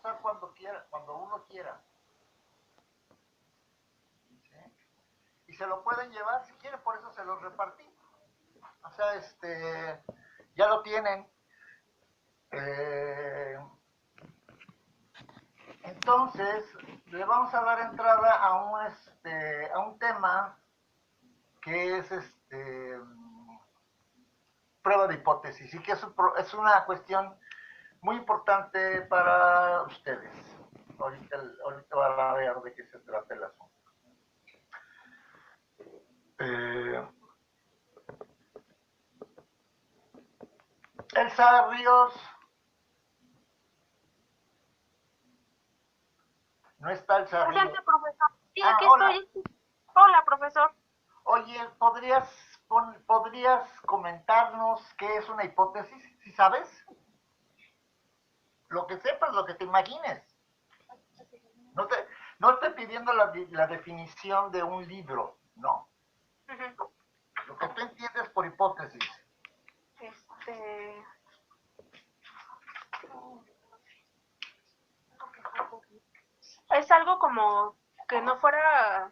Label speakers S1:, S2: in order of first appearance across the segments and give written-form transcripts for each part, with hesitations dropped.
S1: usar cuando quiera, cuando uno quiera. ¿Sí? Y se lo pueden llevar si quieren, por eso se los repartí. O sea, ya lo tienen. Entonces, le vamos a dar entrada a un tema que es prueba de hipótesis y que es una cuestión muy importante para ustedes. Ahorita van a ver de qué se trata el asunto. Elsa Ríos. No está Elsa Ríos.
S2: Presente, profesor. Sí,
S1: Ah,
S2: aquí
S1: hola.
S2: estoy. Hola, profesor.
S1: Oye, ¿podrías comentarnos qué es una hipótesis? ¿Sí sabes? Lo que sepas, lo que te imagines. No te, no estoy pidiendo la definición de un libro, no. Lo que tú entiendes por hipótesis.
S2: Es algo como que no fuera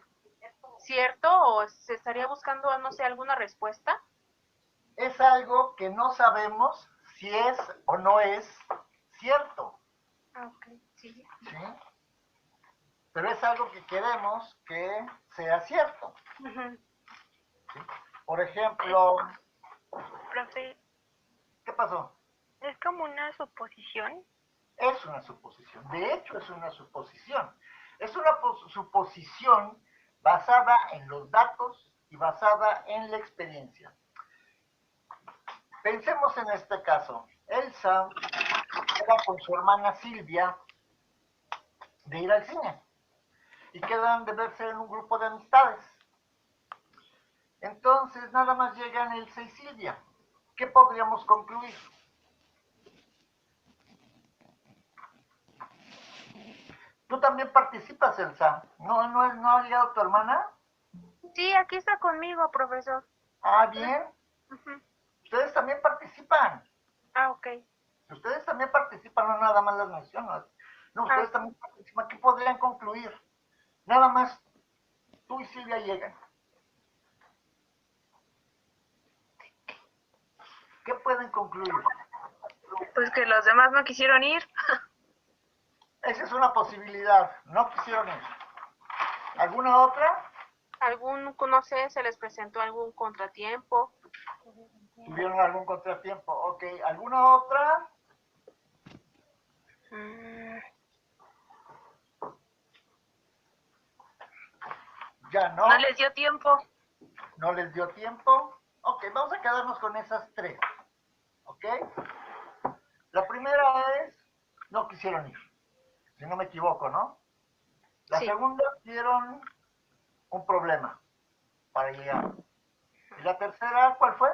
S2: cierto o se estaría buscando, no sé, alguna respuesta.
S1: Es algo que no sabemos si es o no es cierto.
S2: Ok, sí.
S1: ¿Sí? Pero es algo que queremos que sea cierto. ¿Sí? Por ejemplo,
S3: Profe,
S1: ¿qué pasó?
S3: ¿es como una suposición?
S1: Es una suposición. De hecho, es una suposición. Es una suposición basada en los datos y basada en la experiencia. Pensemos en este caso. Elsa queda con su hermana Silvia de ir al cine y quedan de verse en un grupo de amistades. Entonces, nada más llegan Elsa y Silvia. ¿Qué podríamos concluir? Tú también participas, Elsa. ¿No ha llegado tu hermana?
S2: Sí, aquí está conmigo, profesor.
S1: Ah, bien. Ustedes también participan.
S2: Ah, ok.
S1: Ustedes también participan, no nada más las menciono. No, ustedes también participan. ¿Qué podrían concluir? Nada más tú y Silvia llegan. ¿Qué pueden concluir?
S2: Pues que los demás no quisieron ir.
S1: Esa es una posibilidad. No quisieron ir. ¿Alguna otra?
S2: No sé, se les presentó algún contratiempo.
S1: ¿Tuvieron algún contratiempo? Ok. ¿Alguna otra? Ya no.
S2: No les dio tiempo.
S1: No les dio tiempo. Ok, vamos a quedarnos con esas tres. ¿Ok? La primera es, no quisieron ir. Si no me equivoco, ¿no? La
S2: Sí.
S1: segunda, tuvieron un problema para llegar. ¿Y la tercera cuál fue?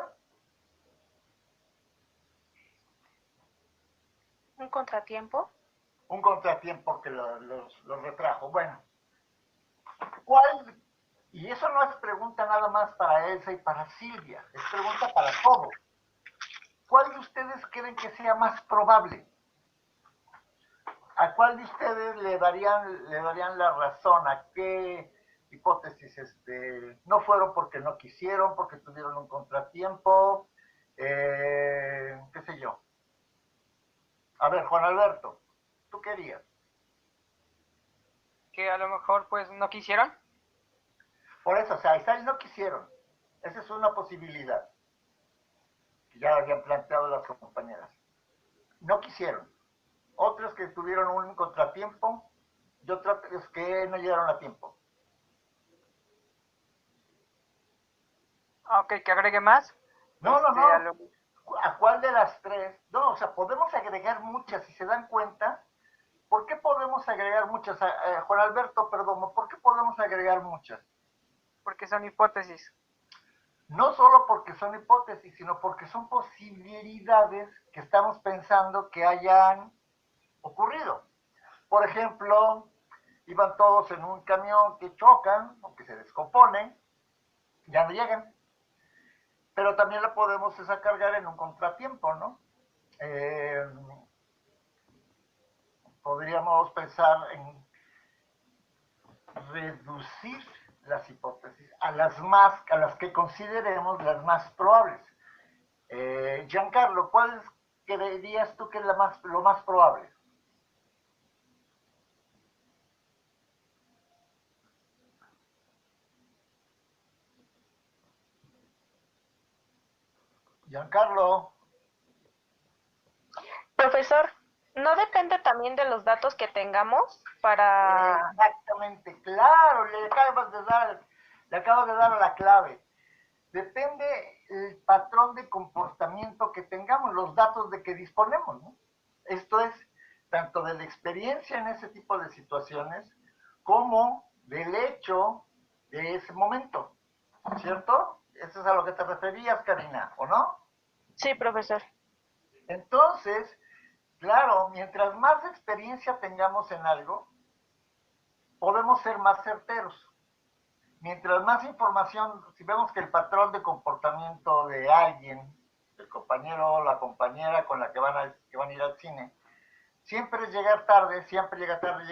S2: ¿Un contratiempo?
S1: Un contratiempo que los retrajo. Bueno, ¿cuál? Y eso no es pregunta nada más para Elsa y para Silvia, es pregunta para todos. ¿Cuál de ustedes creen que sea más probable? ¿A cuál de ustedes le darían la razón? ¿A qué hipótesis no fueron porque no quisieron, porque tuvieron un contratiempo? ¿Qué sé yo? A ver, Juan Alberto, ¿tú querías?
S4: Que a lo mejor pues no quisieron.
S1: Por eso, o sea, Isai no quisieron. Esa es una posibilidad que ya habían planteado las compañeras. No quisieron. Otros que tuvieron un contratiempo y otros que no llegaron a tiempo.
S4: Ok, que agregue más.
S1: No, no,
S4: A
S1: no.
S4: lo...
S1: ¿A cuál de las tres? No, o sea, podemos agregar muchas, si se dan cuenta. ¿Por qué podemos agregar muchas? Juan Alberto, perdón, ¿por qué podemos agregar muchas?
S4: Porque son hipótesis.
S1: No solo porque son hipótesis, sino porque son posibilidades que estamos pensando que hayan ocurrido. Por ejemplo, iban todos en un camión que chocan o que se descompone, ya no llegan. Pero también la podemos cargar en un contratiempo, ¿no? podríamos pensar en reducir las hipótesis a las que consideremos las más probables. Giancarlo, ¿cuál creerías tú que es lo más probable? Giancarlo.
S5: Profesor, ¿no depende también de los datos que tengamos para...
S1: Exactamente, claro, le acabas de dar a la clave. Depende el patrón de comportamiento que tengamos, los datos de que disponemos, ¿no? Esto es tanto de la experiencia en ese tipo de situaciones como del hecho de ese momento, ¿cierto? Eso es a lo que te referías, Karina, ¿o no?
S5: Sí, profesor.
S1: Entonces, claro, mientras más experiencia tengamos en algo, podemos ser más certeros. Mientras más información, si vemos que el patrón de comportamiento de alguien, el compañero o la compañera con la que van a ir al cine, siempre es llegar tarde, siempre llega tarde,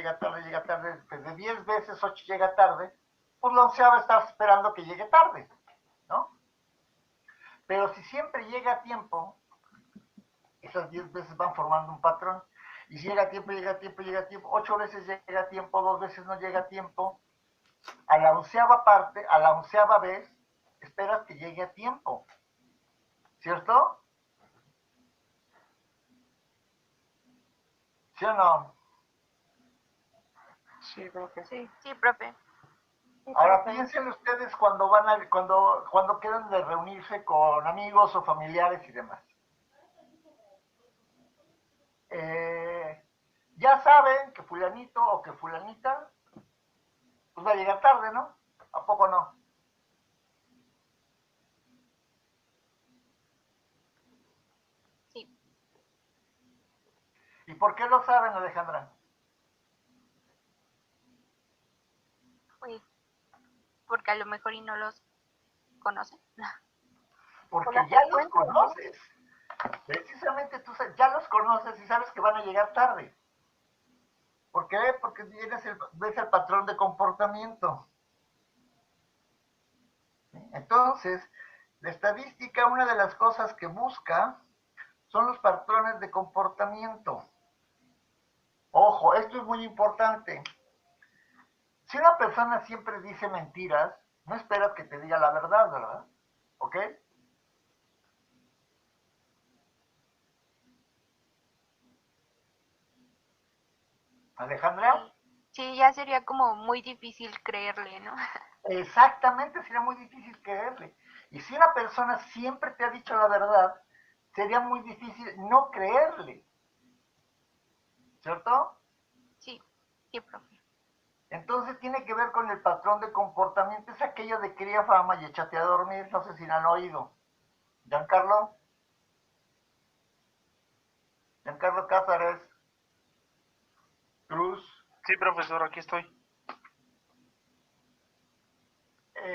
S1: desde 10 veces 8 llega tarde, pues la onceava está esperando que llegue tarde, ¿no? Pero si siempre llega a tiempo, esas 10 veces van formando un patrón. Y si llega a tiempo, 8 veces llega a tiempo, 2 veces no llega a tiempo, a la onceava vez, esperas que llegue a tiempo, ¿cierto? ¿Sí o no?
S4: Sí, profe.
S3: Sí, profe.
S1: Ahora piensen ustedes cuando quedan de reunirse con amigos o familiares y demás. Ya saben que fulanito o que fulanita pues va a llegar tarde, ¿no? ¿A poco no?
S3: Sí.
S1: ¿Y por qué lo saben, Alejandra?
S3: Pues, porque a lo mejor y no los conocen.
S1: Porque ya los conoces. Precisamente tú ya los conoces y sabes que van a llegar tarde. ¿Por qué? Porque ves el patrón de comportamiento. Entonces, la estadística, una de las cosas que busca son los patrones de comportamiento. Ojo, esto es muy importante. Si una persona siempre dice mentiras, no esperas que te diga la verdad, ¿verdad? ¿Ok? Alejandra.
S3: Sí, ya sería como muy difícil creerle, ¿no?
S1: Exactamente, sería muy difícil creerle. Y si una persona siempre te ha dicho la verdad, sería muy difícil no creerle. ¿Cierto?
S3: Sí, sí, profe.
S1: Entonces tiene que ver con el patrón de comportamiento. Es aquello de cría fama y échate a dormir. No sé si lo han oído. Giancarlo. Giancarlo Cázares. Cruz.
S6: Sí, profesor, aquí estoy.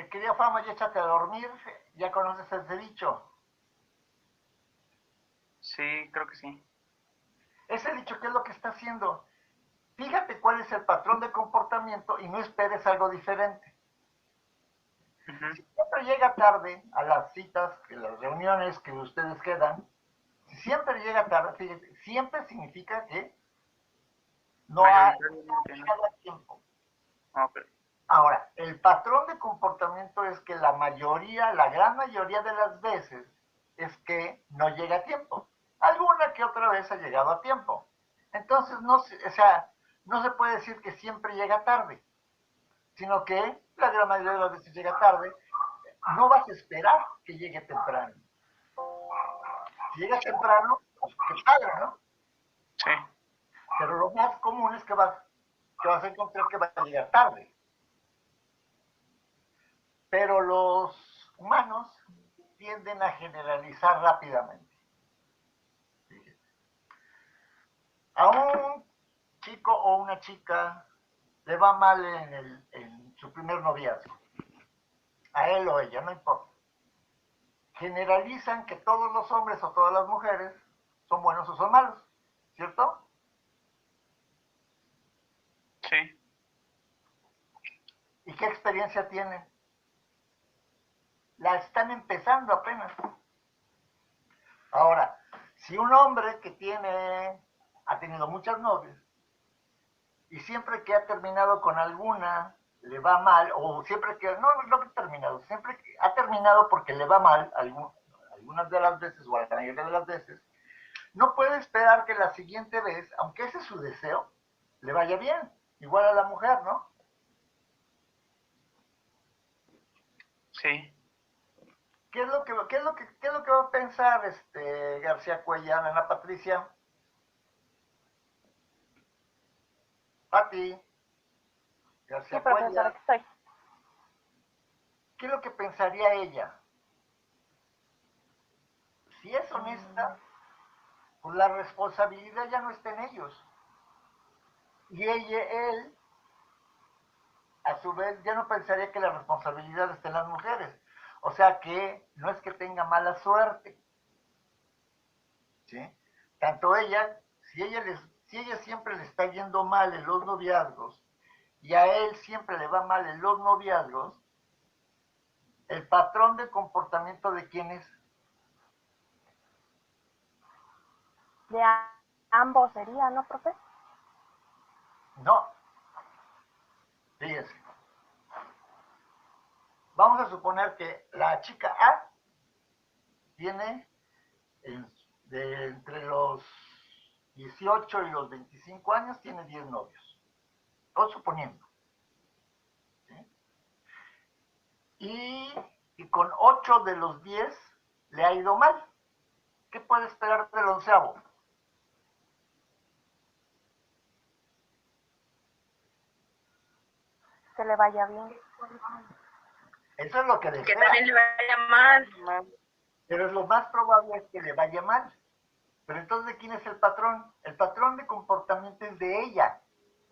S1: Cría fama y échate a dormir. Ya conoces ese dicho.
S6: Sí, creo que sí.
S1: Ese dicho, ¿qué es lo que está haciendo? Fíjate cuál es el patrón de comportamiento y no esperes algo diferente. Si siempre llega tarde a las citas, a las reuniones que ustedes quedan, si siempre llega tarde, fíjate, siempre significa que no ha
S6: Mayoritariamente, ¿no?
S1: llegado a tiempo.
S6: Ok.
S1: Ahora, el patrón de comportamiento es que la gran mayoría de las veces es que no llega a tiempo. Alguna que otra vez ha llegado a tiempo. Entonces, no se puede decir que siempre llega tarde, sino que la gran mayoría de las veces llega tarde. No vas a esperar que llegue temprano. Si llega temprano, pues qué padre, ¿no?
S6: Sí.
S1: Pero lo más común es que vas a encontrar que va a llegar tarde. Pero los humanos tienden a generalizar rápidamente. A un chico o una chica le va mal en su primer noviazgo. A él o ella, no importa. Generalizan que todos los hombres o todas las mujeres son buenos o son malos, ¿cierto?
S6: Sí.
S1: ¿Y qué experiencia tienen? La están empezando apenas. Ahora, si un hombre que ha tenido muchas novias y siempre que ha terminado con alguna le va mal, o siempre que, no que ha terminado, siempre que ha terminado porque le va mal algunas de las veces o a la mayoría de las veces, no puede esperar que la siguiente vez, aunque ese es su deseo, le vaya bien. Igual a la mujer, ¿no?
S6: Sí.
S1: ¿Qué es lo que va a pensar García Cuellar, Ana Patricia? Pati,
S5: Sí,
S1: García
S5: profesor,
S1: Cuellar,
S5: aquí estoy.
S1: ¿qué es lo que pensaría ella? Si es honesta, pues la responsabilidad ya no está en ellos. Y él, a su vez, ya no pensaría que la responsabilidad está en las mujeres. O sea que no es que tenga mala suerte. ¿Sí? Tanto ella, si ella siempre le está yendo mal en los noviazgos y a él siempre le va mal en los noviazgos, el patrón de comportamiento de quién es.
S5: De ambos sería, ¿no, profe?
S1: No, fíjense. Vamos a suponer que la chica A tiene entre los 18 y los 25 años, tiene 10 novios. Estoy suponiendo. ¿Sí? Y con 8 de los 10 le ha ido mal. ¿Qué puede esperar del onceavo?
S5: Que le vaya bien.
S1: Eso es lo que
S2: Que
S1: desea.
S2: también le vaya mal.
S1: Pero es lo más probable es que le vaya mal. Pero entonces, ¿de quién es el patrón? El patrón de comportamiento es de ella.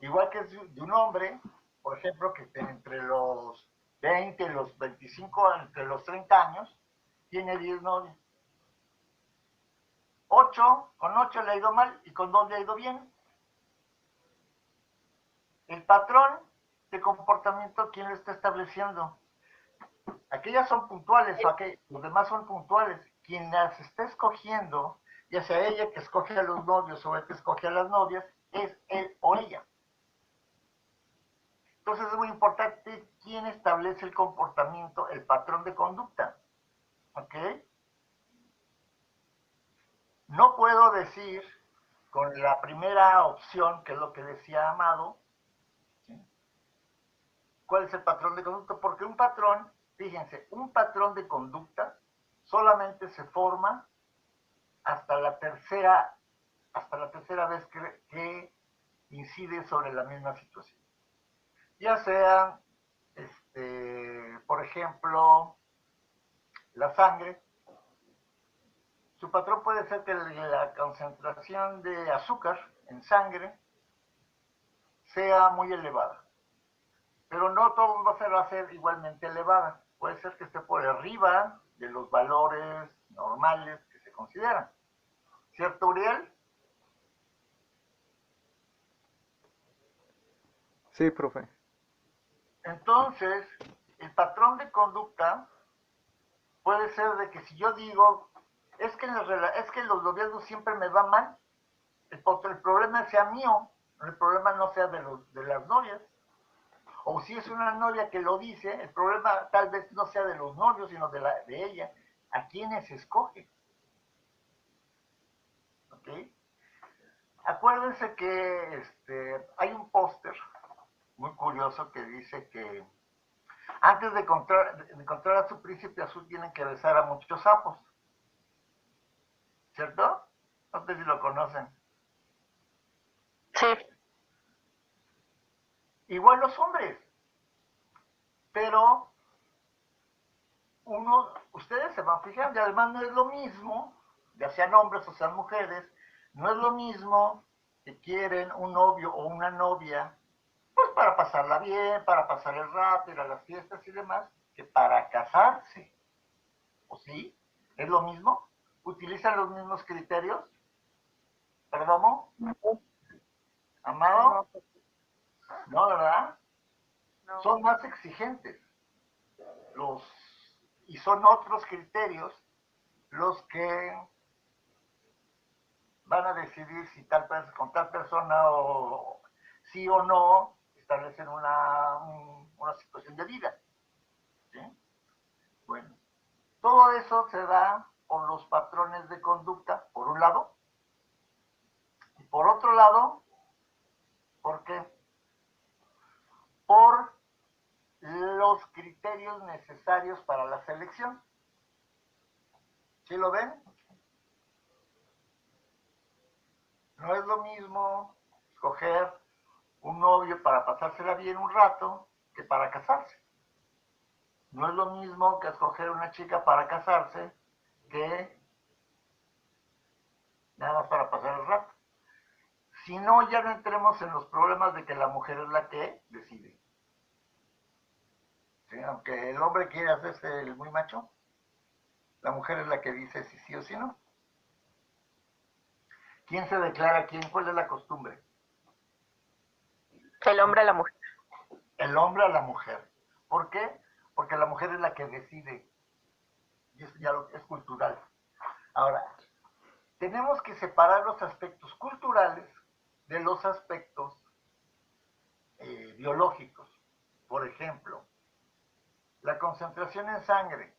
S1: Igual que es de un hombre, por ejemplo, que entre los 20, los 25, entre los 30 años, tiene 10 novios. 8, con 8 le ha ido mal y con 2 le ha ido bien. El patrón de comportamiento, ¿quién lo está estableciendo? Aquellas son puntuales, los demás son puntuales. Quien las está escogiendo, ya sea ella que escoge a los novios o él que escoge a las novias, es él o ella. Entonces es muy importante quién establece el comportamiento, el patrón de conducta. ¿Ok? No puedo decir con la primera opción, que es lo que decía Amado, ¿sí? ¿Cuál es el patrón de conducta? Porque un patrón, fíjense, un patrón de conducta solamente se forma hasta la tercera vez que incide sobre la misma situación. Ya sea, por ejemplo, la sangre. Su patrón puede ser que la concentración de azúcar en sangre sea muy elevada, pero no todo va a ser igualmente elevada. Puede ser que esté por arriba de los valores normales que se consideran. ¿Cierto, Uriel?
S7: Sí, profe.
S1: Entonces, el patrón de conducta puede ser de que si yo digo, es que en los noviazgos siempre me va mal, el problema sea mío, el problema no sea de las novias. O si es una novia que lo dice, el problema tal vez no sea de los novios, sino de ella. ¿A quiénes escoge? ¿Ok? Acuérdense que hay un póster muy curioso que dice que antes de encontrar a su príncipe azul tienen que besar a muchos sapos. ¿Cierto? No sé si lo conocen.
S5: Sí.
S1: Igual los hombres. Pero ustedes se van fijando, y además no es lo mismo, ya sean hombres o sean mujeres, no es lo mismo que quieren un novio o una novia, pues para pasarla bien, para pasar el rato, ir a las fiestas y demás, que para casarse. ¿O sí? ¿Es lo mismo? ¿Utilizan los mismos criterios? ¿Perdomo? ¿Amado? ¿No, verdad?
S4: No.
S1: Son más exigentes. Y son otros criterios los que van a decidir si con tal persona o sí o no establecen una situación de vida. ¿Sí? Bueno, todo eso se da por los patrones de conducta, por un lado, y por otro lado, ¿por qué? Por los criterios necesarios para la selección. ¿Sí lo ven? No es lo mismo escoger un novio para pasársela bien un rato que para casarse. No es lo mismo que escoger una chica para casarse que nada más para pasar el rato. Si no, ya no entremos en los problemas de que la mujer es la que decide. ¿Sí? Aunque el hombre quiere hacerse el muy macho, la mujer es la que dice si sí o si no. ¿Quién se declara quién? ¿Cuál es la costumbre?
S5: El hombre a la mujer.
S1: El hombre a la mujer. ¿Por qué? Porque la mujer es la que decide. Y eso ya es cultural. Ahora, tenemos que separar los aspectos culturales de los aspectos biológicos. Por ejemplo, la concentración en sangre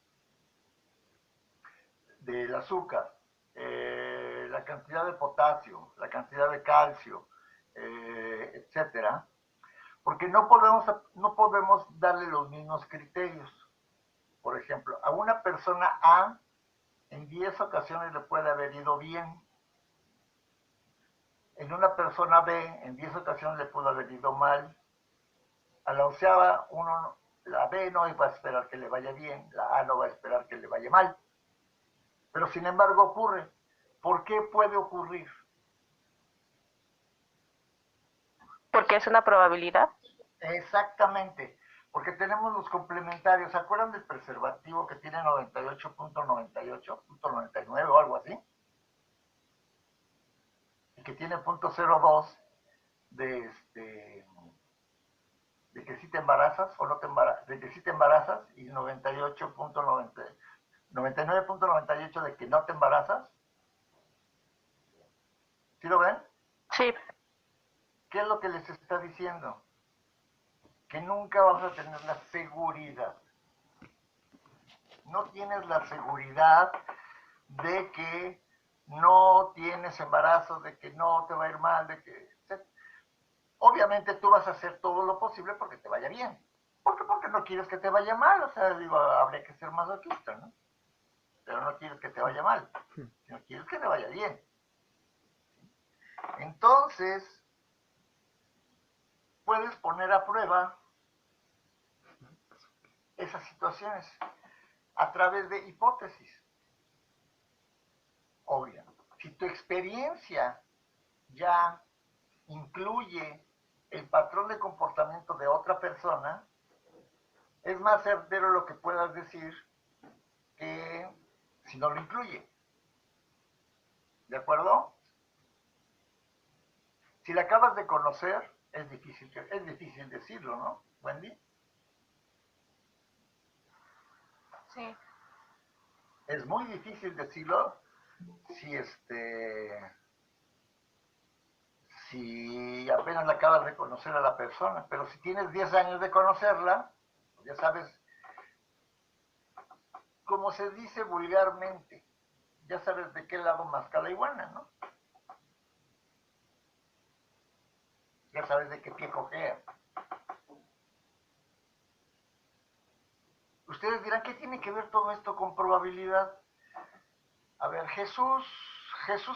S1: del azúcar, la cantidad de potasio, la cantidad de calcio, etcétera, porque no podemos darle los mismos criterios. Por ejemplo, a una persona A en 10 ocasiones le puede haber ido bien. En una persona B en 10 ocasiones le pudo haber ido mal. A la onceava, la B no va a esperar que le vaya bien, la A no va a esperar que le vaya mal. Pero sin embargo ocurre. ¿Por qué puede ocurrir?
S5: Porque es una probabilidad.
S1: Exactamente, porque tenemos los complementarios. ¿Se acuerdan del preservativo que tiene 98.98, .99 o algo así? Y que tiene .02 de de que si te embarazas o no te embarazas, de que si te embarazas y 99.98 de que no te embarazas. ¿Sí lo ven?
S5: Sí.
S1: ¿Qué es lo que les está diciendo? Que nunca vas a tener la seguridad. No tienes la seguridad de que no tienes embarazo, de que no te va a ir mal, de que... Obviamente tú vas a hacer todo lo posible porque te vaya bien. ¿Por qué? Porque no quieres que te vaya mal. O sea, digo, habría que ser masoquista, ¿no? Pero no quieres que te vaya mal, sino quieres que te vaya bien. Entonces, puedes poner a prueba esas situaciones a través de hipótesis. Obvio. Si tu experiencia ya incluye el patrón de comportamiento de otra persona, es más certero lo que puedas decir que si no lo incluye. ¿De acuerdo? Si la acabas de conocer, es difícil decirlo, ¿no, Wendy?
S3: Sí.
S1: Es muy difícil decirlo si si apenas la acabas de conocer a la persona, pero si tienes 10 años de conocerla, ya sabes, como se dice vulgarmente, ya sabes de qué lado masca la iguana, ¿no? Ya sabes de qué pie cojea. Ustedes dirán, ¿qué tiene que ver todo esto con probabilidad? A ver, Jesús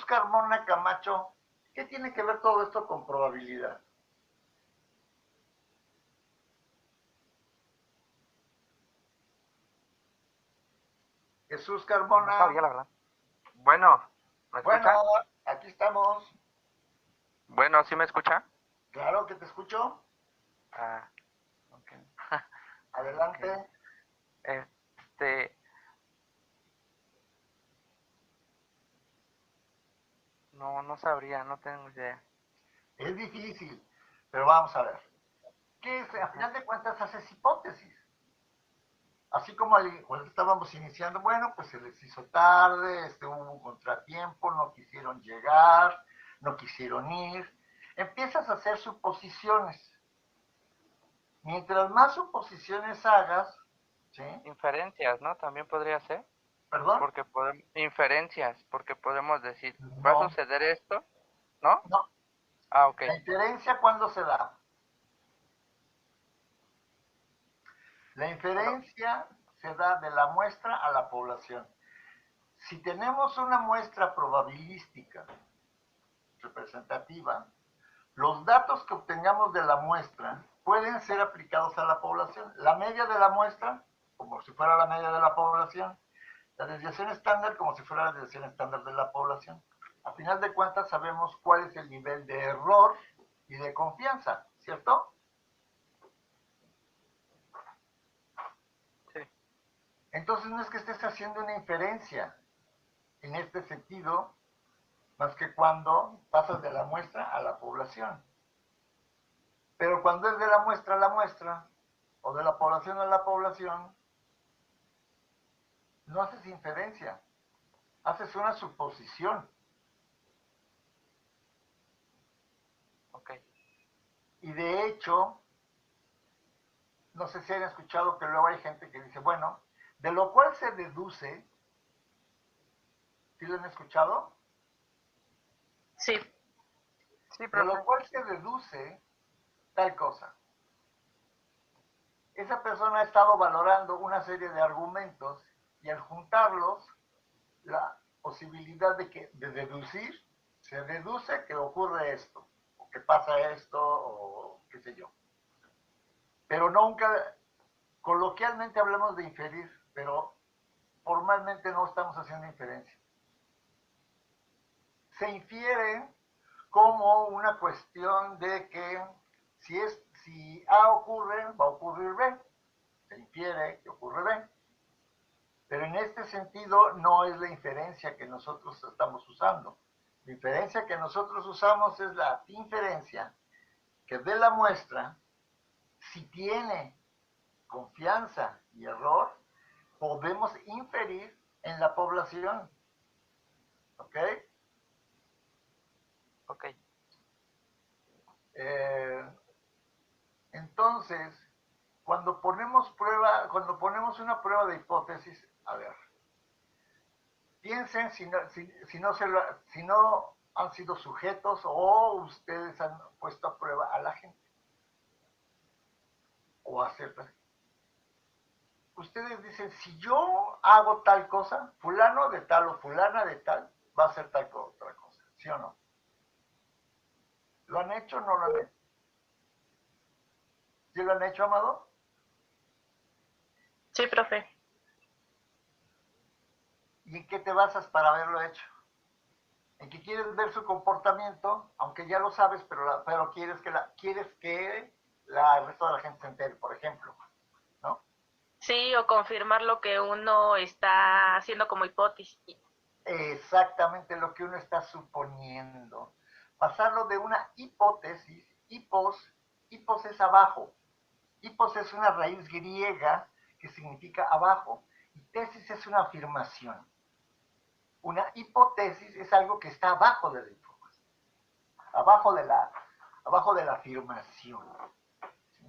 S1: Carmona Camacho, ¿qué tiene que ver todo esto con probabilidad? Jesús Carmona.
S4: No sabía, la verdad. Bueno, ¿me
S1: Bueno,
S4: escucha?
S1: aquí estamos.
S6: Bueno, ¿sí me escucha?
S1: Claro que te escucho.
S6: Ah, ok.
S1: Adelante.
S6: Ok. Este, no sabría, no tengo idea.
S1: Es difícil, pero vamos a ver. a final de cuentas haces hipótesis. Así como cuando estábamos iniciando, bueno, pues se les hizo tarde, hubo un contratiempo, no quisieron llegar, no quisieron ir. Empiezas a hacer suposiciones. Mientras más suposiciones hagas, ¿sí?
S6: Inferencias, ¿no? También podría ser.
S1: ¿Perdón?
S6: Porque podemos, inferencias, porque podemos decir, ¿va a
S1: No,
S6: suceder esto? ¿No?
S1: no.
S6: Ah, ok.
S1: La inferencia, ¿cuándo se da? La inferencia se da de la muestra a la población. Si tenemos una muestra probabilística representativa, los datos que obtengamos de la muestra pueden ser aplicados a la población. La media de la muestra, como si fuera la media de la población. La desviación estándar, como si fuera la desviación estándar de la población. A final de cuentas, sabemos cuál es el nivel de error y de confianza, ¿cierto?
S6: Sí.
S1: Entonces no es que estés haciendo una inferencia en este sentido, más que cuando pasas de la muestra a la población. Pero cuando es de la muestra a la muestra, o de la población a la población, no haces inferencia, haces una suposición.
S6: Ok.
S1: Y de hecho, no sé si han escuchado que luego hay gente que dice, bueno, de lo cual se deduce, ¿sí lo han escuchado?
S5: Sí.
S6: Sí,
S1: De lo
S6: profe.
S1: cual se deduce tal cosa. Esa persona ha estado valorando una serie de argumentos y al juntarlos, la posibilidad de deducir, se deduce que ocurre esto, o que pasa esto, o qué sé yo. Pero nunca, coloquialmente hablamos de inferir, pero formalmente no estamos haciendo inferencia. Se infiere como una cuestión de que si A ocurre, va a ocurrir B. Se infiere que ocurre B. Pero en este sentido no es la inferencia que nosotros estamos usando. La inferencia que nosotros usamos es la inferencia que de la muestra, si tiene confianza y error, podemos inferir en la población. ¿Ok?
S6: Ok.
S1: Entonces, cuando ponemos una prueba de hipótesis, a ver, piensen si no han sido sujetos o ustedes han puesto a prueba a la gente o a ciertas. Ustedes dicen, si yo hago tal cosa, fulano de tal o fulana de tal va a hacer tal otra cosa, ¿sí o no? ¿Lo han hecho o no lo han hecho? ¿Sí lo han hecho, Amado?
S5: Sí, profe.
S1: ¿Y en qué te basas para haberlo hecho? En que quieres ver su comportamiento, aunque ya lo sabes, pero quieres que el resto de la gente se entere, por ejemplo, ¿no?
S5: Sí, o confirmar lo que uno está haciendo como hipótesis.
S1: Exactamente lo que uno está suponiendo. Pasarlo de una hipótesis, hipos es abajo. Hipos es una raíz griega que significa abajo. Y tesis es una afirmación. Una hipotesis es algo que está abajo de la información, abajo de la afirmación. ¿Sí?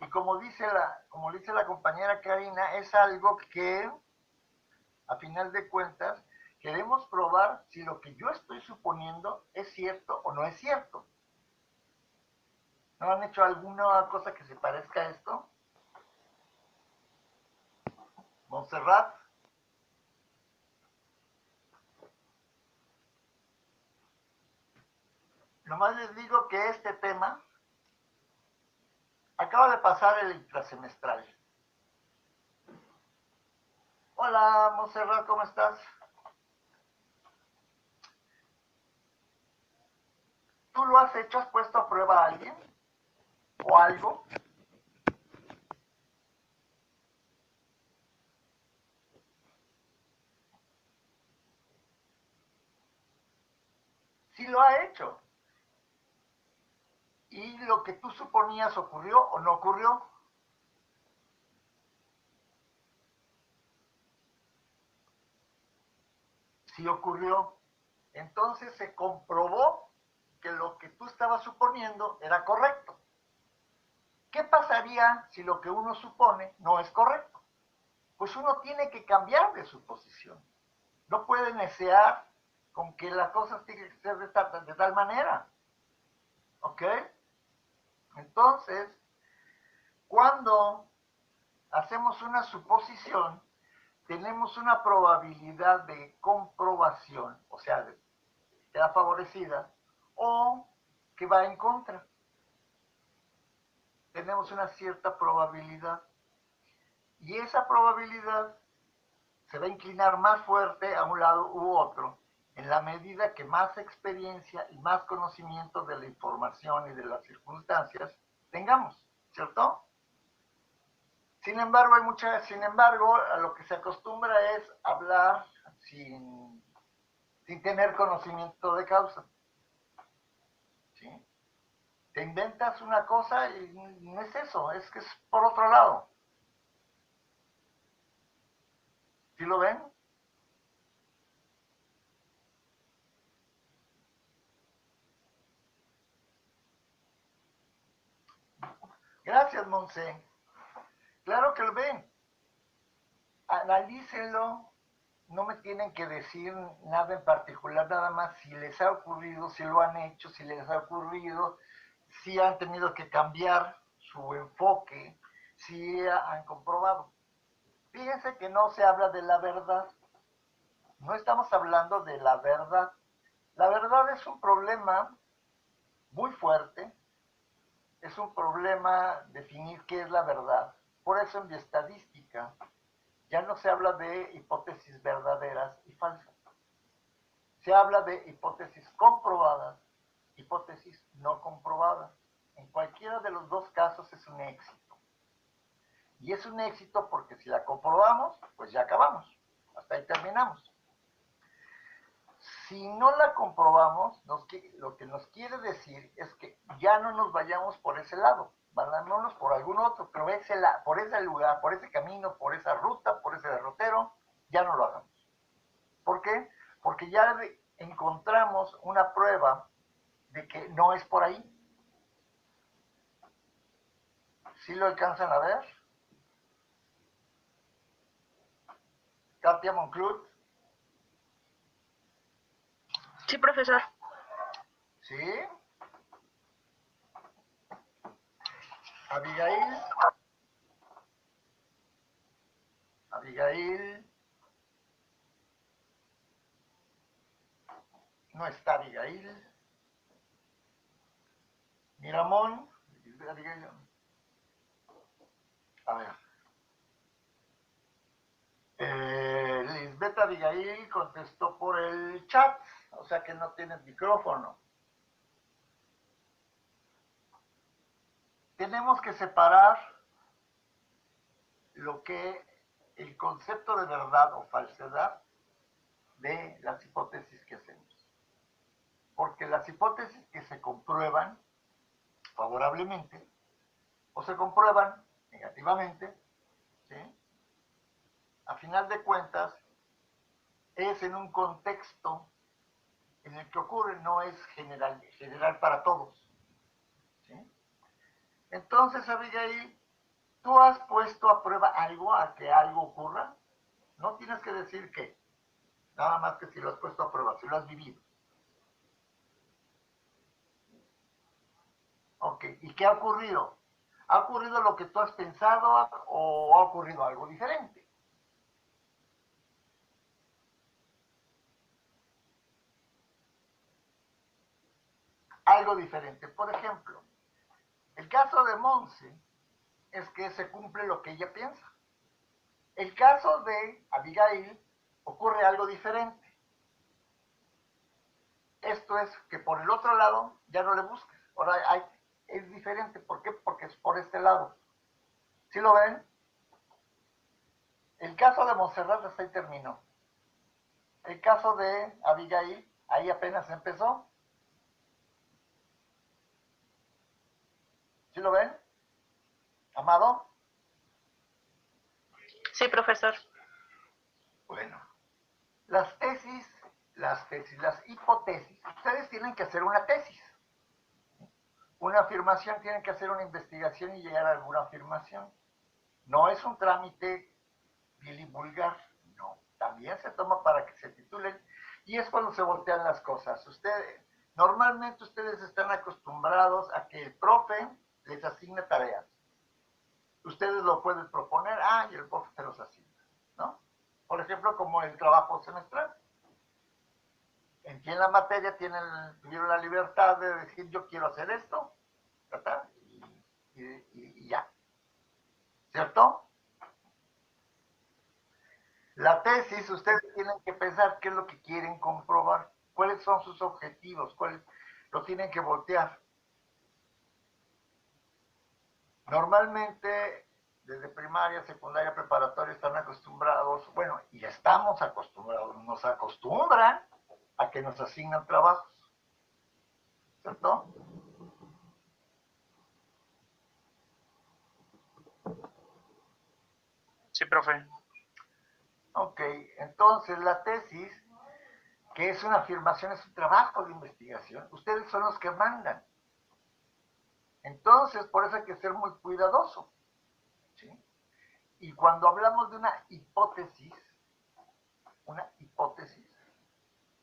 S1: Y como dice la compañera Karina, es algo que, a final de cuentas, queremos probar si lo que yo estoy suponiendo es cierto o no es cierto. ¿No han hecho alguna cosa que se parezca a esto? Montserrat. Nomás les digo que este tema acaba de pasar el intrasemestral. Hola, Montserrat, ¿cómo estás? ¿Tú lo has hecho? ¿Has puesto a prueba a alguien? ¿O algo? Sí lo ha hecho. ¿Y lo que tú suponías ocurrió o no ocurrió? Sí ocurrió. Entonces se comprobó que lo que tú estabas suponiendo era correcto. ¿Qué pasaría si lo que uno supone no es correcto? Pues uno tiene que cambiar de suposición. No puede necear con que las cosas tienen que ser de tal manera. ¿Ok? Entonces, cuando hacemos una suposición, tenemos una probabilidad de comprobación, o sea, que queda favorecida, o que va en contra. Tenemos una cierta probabilidad. Y esa probabilidad se va a inclinar más fuerte a un lado u otro, en la medida que más experiencia y más conocimiento de la información y de las circunstancias tengamos, ¿cierto? Sin embargo, a lo que se acostumbra es hablar sin tener conocimiento de causa. ¿Sí? Te inventas una cosa y no es eso, es que es por otro lado. ¿Sí lo ven? Gracias, Monse. Claro que lo ven. Analícenlo. No me tienen que decir nada en particular, nada más si les ha ocurrido, si lo han hecho, si les ha ocurrido, si han tenido que cambiar su enfoque, si han comprobado. Fíjense que no se habla de la verdad. No estamos hablando de la verdad. La verdad es un problema muy fuerte. Es un problema definir qué es la verdad. Por eso en bioestadística ya no se habla de hipótesis verdaderas y falsas. Se habla de hipótesis comprobadas, hipótesis no comprobadas. En cualquiera de los dos casos es un éxito. Y es un éxito porque si la comprobamos, pues ya acabamos. Hasta ahí terminamos. Si no la comprobamos, lo que nos quiere decir es que ya no nos vayamos por ese lado, vayámonos por algún otro, pero por ese lugar, por ese camino, por esa ruta, por ese derrotero, ya no lo hagamos. ¿Por qué? Porque ya encontramos una prueba de que no es por ahí. ¿Sí lo alcanzan a ver? Katia Monclut.
S5: Sí, profesor.
S1: ¿Sí? Abigail. Abigail. No está Abigail. Miramón. Abigail. A ver. Lisbeth Abigail contestó por el chat, o sea que no tienes micrófono. Tenemos que separar lo que el concepto de verdad o falsedad de las hipótesis que hacemos. Porque las hipótesis que se comprueban favorablemente o se comprueban negativamente, ¿sí? A final de cuentas, es en un contexto en el que ocurre, no es general para todos. ¿Sí? Entonces, Abigail, ¿tú has puesto a prueba algo a que algo ocurra? No tienes que decir qué, nada más que si lo has puesto a prueba, si lo has vivido. Ok, ¿y qué ha ocurrido? ¿Ha ocurrido lo que tú has pensado o ha ocurrido algo diferente? Algo diferente. Por ejemplo, el caso de Monse es que se cumple lo que ella piensa. El caso de Abigail ocurre algo diferente. Esto es que por el otro lado ya no le busques. Ahora es diferente. ¿Por qué? Porque es por este lado. ¿Sí lo ven? El caso de Montserrat hasta ahí terminó. El caso de Abigail, ahí apenas empezó. ¿Sí lo ven? ¿Amado?
S2: Sí, profesor.
S1: Bueno, las hipótesis. Ustedes tienen que hacer una tesis. Una afirmación, tienen que hacer una investigación y llegar a alguna afirmación. No es un trámite vulgar, no. También se toma para que se titulen y es cuando se voltean las cosas. Normalmente ustedes están acostumbrados a que el profe les asigne tareas. Ustedes lo pueden proponer, y el profe se los asigna, ¿no? Por ejemplo, como el trabajo semestral. En quien la materia tuvieron la libertad de decir, yo quiero hacer esto, ¿verdad? Y ya. ¿Cierto? La tesis, ustedes tienen que pensar qué es lo que quieren comprobar, cuáles son sus objetivos, lo tienen que voltear. Normalmente, desde primaria, secundaria, preparatoria, están acostumbrados, bueno, y estamos acostumbrados, nos acostumbran a que nos asignan trabajos, ¿cierto?
S4: Sí, profe.
S1: Ok, entonces la tesis, que es una afirmación, es un trabajo de investigación, ustedes son los que mandan. Entonces, por eso hay que ser muy cuidadoso, ¿sí? Y cuando hablamos de una hipótesis,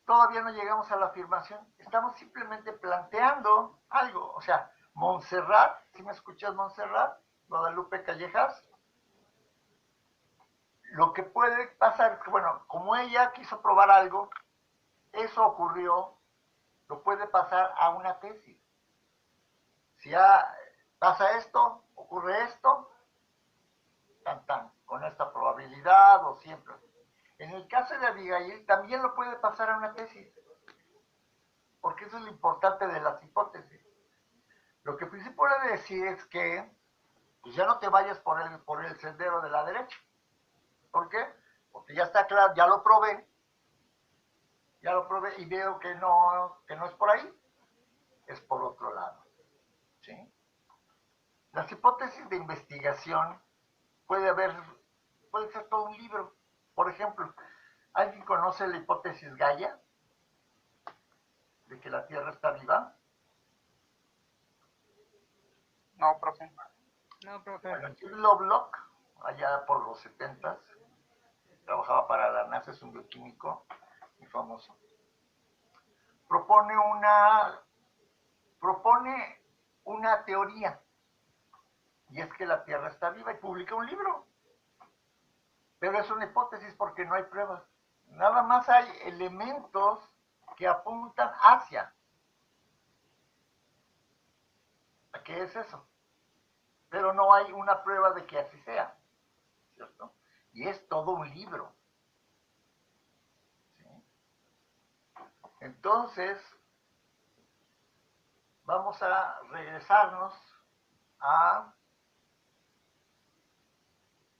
S1: todavía no llegamos a la afirmación, estamos simplemente planteando algo. O sea, Montserrat, ¿sí me escuchas, Montserrat? Guadalupe Callejas. Lo que puede pasar es que, bueno, como ella quiso probar algo, eso ocurrió, lo puede pasar a una tesis. Si pasa esto, ocurre esto, con esta probabilidad o siempre. En el caso de Abigail también lo puede pasar a una tesis, porque eso es lo importante de las hipótesis. Lo que sí puede decir es que pues ya no te vayas por el sendero de la derecha. ¿Por qué? Porque ya está claro, ya lo probé y veo que no es por ahí, es por otro lado. ¿Sí? Las hipótesis de investigación puede ser todo un libro. Por ejemplo, ¿alguien conoce la hipótesis Gaia? De que la Tierra está viva.
S4: No, profe.
S7: No, profe.
S1: Bueno, Jude Lovelock, allá por los 70s, trabajaba para la NASA, es un bioquímico muy famoso. Propone una teoría, y es que la Tierra está viva, y publica un libro. Pero es una hipótesis porque no hay pruebas. Nada más hay elementos que apuntan hacia. ¿A qué es eso? Pero no hay una prueba de que así sea, ¿cierto? Y es todo un libro. ¿Sí? Entonces, vamos a regresarnos a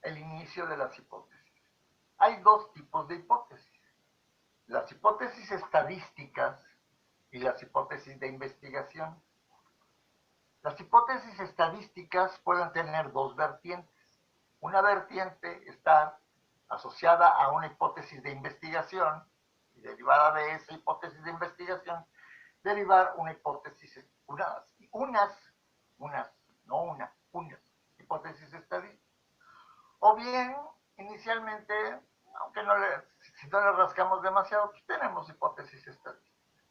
S1: el inicio de las hipótesis. Hay dos tipos de hipótesis: las hipótesis estadísticas y las hipótesis de investigación. Las hipótesis estadísticas pueden tener dos vertientes. Una vertiente está asociada a una hipótesis de investigación y derivada de esa hipótesis de investigación, derivar una hipótesis, unas hipótesis estadísticas. O bien, inicialmente, aunque si no le rascamos demasiado, pues tenemos hipótesis estadísticas.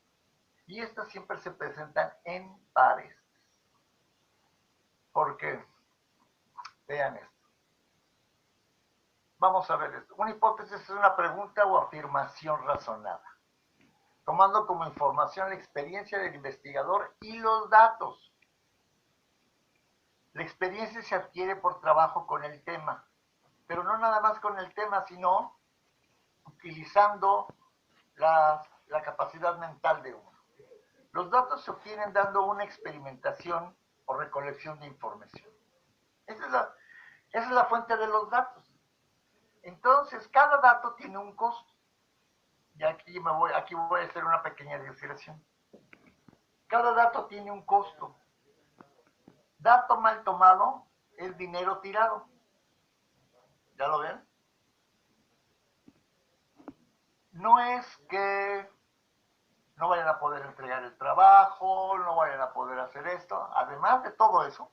S1: Y estas siempre se presentan en pares. Porque, vean esto. Vamos a ver esto. Una hipótesis es una pregunta o afirmación razonada, tomando como información la experiencia del investigador y los datos. La experiencia se adquiere por trabajo con el tema, pero no nada más con el tema, sino utilizando la capacidad mental de uno. Los datos se obtienen dando una experimentación o recolección de información. Esa es la fuente de los datos. Entonces, cada dato tiene un costo. Y aquí voy a hacer una pequeña digresión. Cada dato tiene un costo. Dato mal tomado es dinero tirado. ¿Ya lo ven? No es que no vayan a poder entregar el trabajo, no vayan a poder hacer esto. Además de todo eso,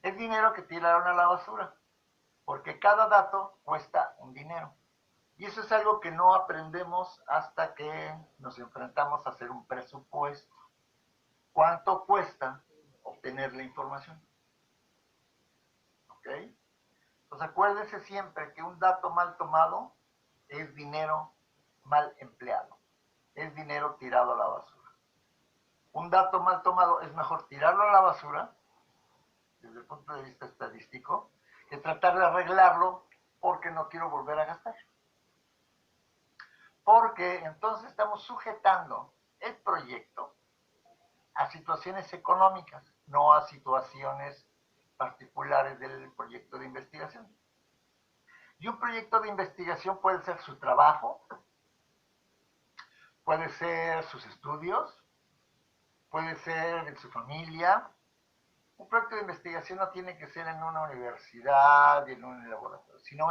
S1: es dinero que tiraron a la basura, porque cada dato cuesta un dinero. Y eso es algo que no aprendemos hasta que nos enfrentamos a hacer un presupuesto. ¿Cuánto cuesta obtener la información? ¿Ok? Entonces acuérdese siempre que un dato mal tomado es dinero mal empleado, es dinero tirado a la basura. Un dato mal tomado es mejor tirarlo a la basura, desde el punto de vista estadístico, que tratar de arreglarlo porque no quiero volver a gastar. Porque entonces estamos sujetando el proyecto a situaciones económicas, no a situaciones particulares del proyecto de investigación. Y un proyecto de investigación puede ser su trabajo, puede ser sus estudios, puede ser en su familia. Un proyecto de investigación no tiene que ser en una universidad y en un laboratorio, sino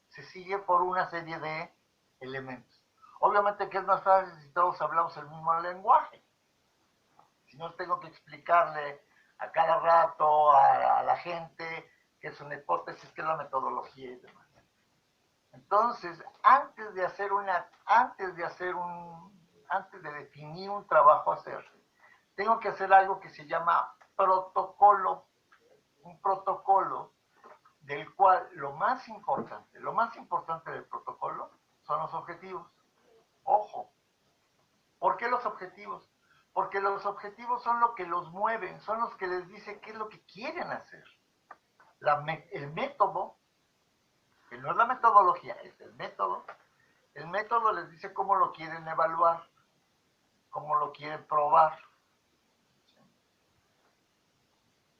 S1: se sigue por una serie de elementos. Obviamente que es más fácil si todos hablamos el mismo lenguaje. Si no tengo que explicarle a cada rato a la gente qué es una hipótesis, qué es la metodología y demás. Entonces, antes de definir un trabajo a hacer, tengo que hacer algo que se llama protocolo. Un protocolo del cual lo más importante del protocolo son los objetivos. Ojo, ¿por qué los objetivos? Porque los objetivos son lo que los mueven, son los que les dice qué es lo que quieren hacer. El método, que no es la metodología, es el método les dice cómo lo quieren evaluar, cómo lo quieren probar.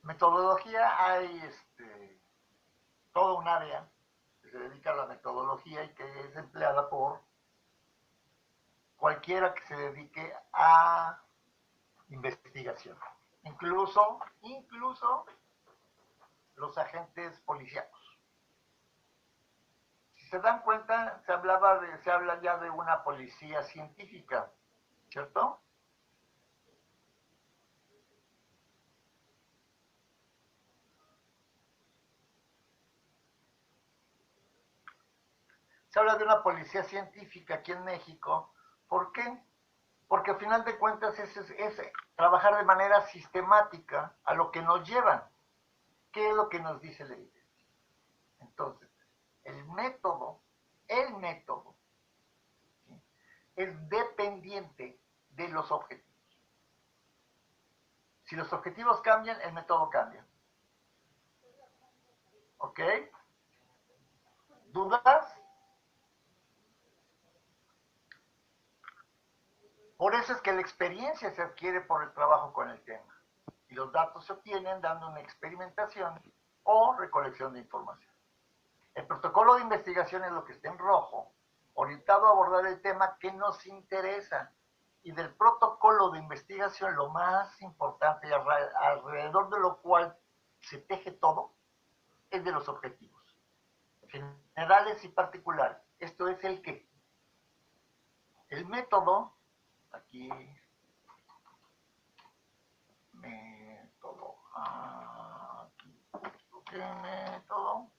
S1: Metodología hay todo un área que se dedica a la metodología y que es empleada por cualquiera que se dedique a investigación, incluso los agentes policíacos. Si se dan cuenta, se habla ya de una policía científica, ¿cierto? Se habla de una policía científica aquí en México. ¿Por qué? Porque al final de cuentas es trabajar de manera sistemática a lo que nos llevan. ¿Qué es lo que nos dice la evidencia? Entonces, el método ¿sí? Es dependiente de los objetivos. Si los objetivos cambian, el método cambia. ¿Ok? ¿Dudas? Por eso es que la experiencia se adquiere por el trabajo con el tema. Y los datos se obtienen dando una experimentación o recolección de información. El protocolo de investigación es lo que está en rojo, orientado a abordar el tema que nos interesa. Y del protocolo de investigación, lo más importante y alrededor de lo cual se teje todo, es de los objetivos, generales y particulares. Esto es el qué. El método, aquí, método, aquí, método,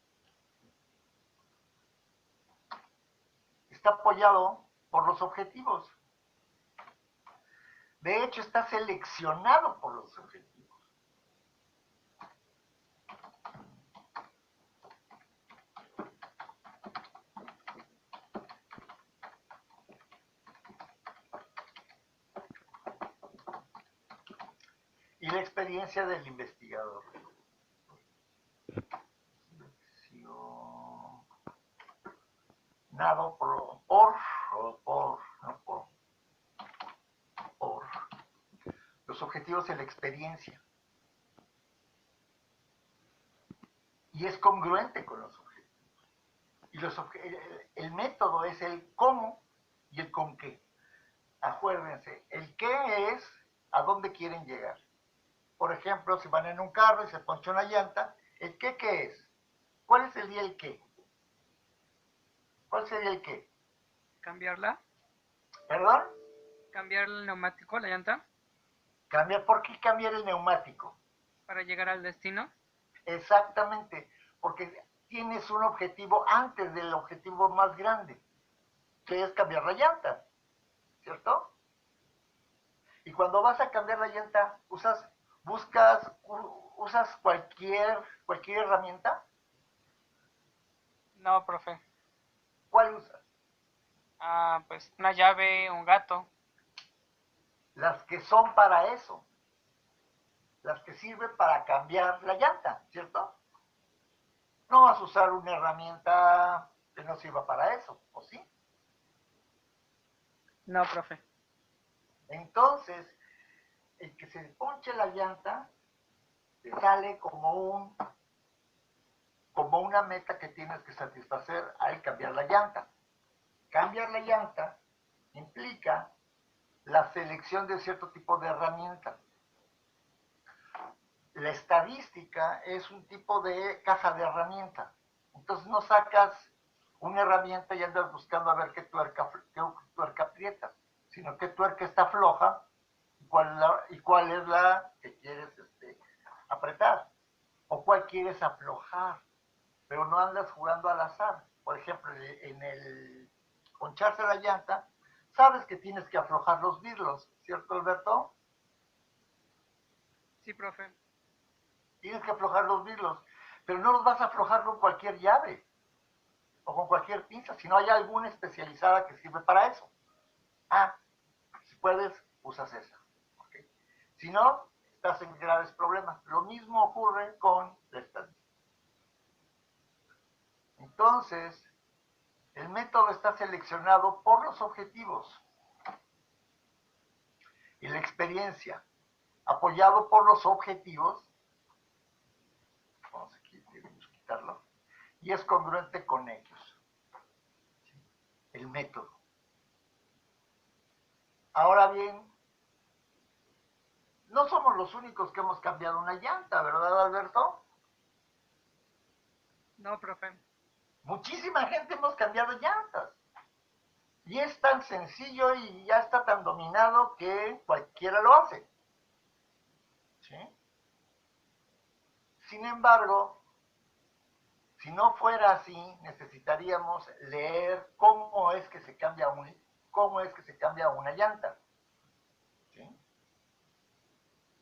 S1: está apoyado por los objetivos. De hecho, está seleccionado por los objetivos. Y la experiencia del investigador. Seleccionado por los objetivos de la experiencia. Y es congruente con los objetivos. Y el método es el cómo y el con qué. Acuérdense, el qué es a dónde quieren llegar. Por ejemplo, si van en un carro y se poncha una llanta, ¿el qué es? ¿Cuál sería el qué? ¿Cuál sería el qué?
S4: ¿Cambiarla?
S1: ¿Perdón?
S4: ¿Cambiar el neumático, la llanta?
S1: ¿Por qué cambiar el neumático?
S4: ¿Para llegar al destino?
S1: Exactamente, porque tienes un objetivo antes del objetivo más grande, que es cambiar la llanta, ¿cierto? Y cuando vas a cambiar la llanta, usas cualquier herramienta.
S4: No, profe.
S1: ¿Cuál usas?
S4: Pues una llave, un gato.
S1: Las que son para eso, las que sirven para cambiar la llanta, ¿cierto? No vas a usar una herramienta que no sirva para eso, ¿o sí?
S4: No, profe.
S1: Entonces, el que se ponche la llanta te sale como una meta que tienes que satisfacer al cambiar la llanta. Cambiar la llanta implica la selección de cierto tipo de herramientas. La estadística es un tipo de caja de herramientas. Entonces no sacas una herramienta y andas buscando a ver qué tuerca aprietas, sino qué tuerca está floja y cuál es la que quieres apretar o cuál quieres aflojar, pero no andas jugando al azar. Por ejemplo, en el poncharse la llanta, sabes que tienes que aflojar los vidrios, ¿cierto, Alberto?
S4: Sí, profe.
S1: Tienes que aflojar los vidrios, pero no los vas a aflojar con cualquier llave o con cualquier pinza, si no hay alguna especializada que sirve para eso. Si puedes, usas esa. ¿Okay? Si no, estás en graves problemas. Lo mismo ocurre con la estadística. Entonces, el método está seleccionado por los objetivos y la experiencia, apoyado por los objetivos. Vamos aquí, debemos quitarlo. Y es congruente con ellos. El método. Ahora bien, no somos los únicos que hemos cambiado una llanta, ¿verdad, Alberto?
S4: No, profe.
S1: Muchísima gente hemos cambiado llantas. Y es tan sencillo y ya está tan dominado que cualquiera lo hace. ¿Sí? Sin embargo, si no fuera así, necesitaríamos leer cómo es que se cambia una llanta. ¿Sí?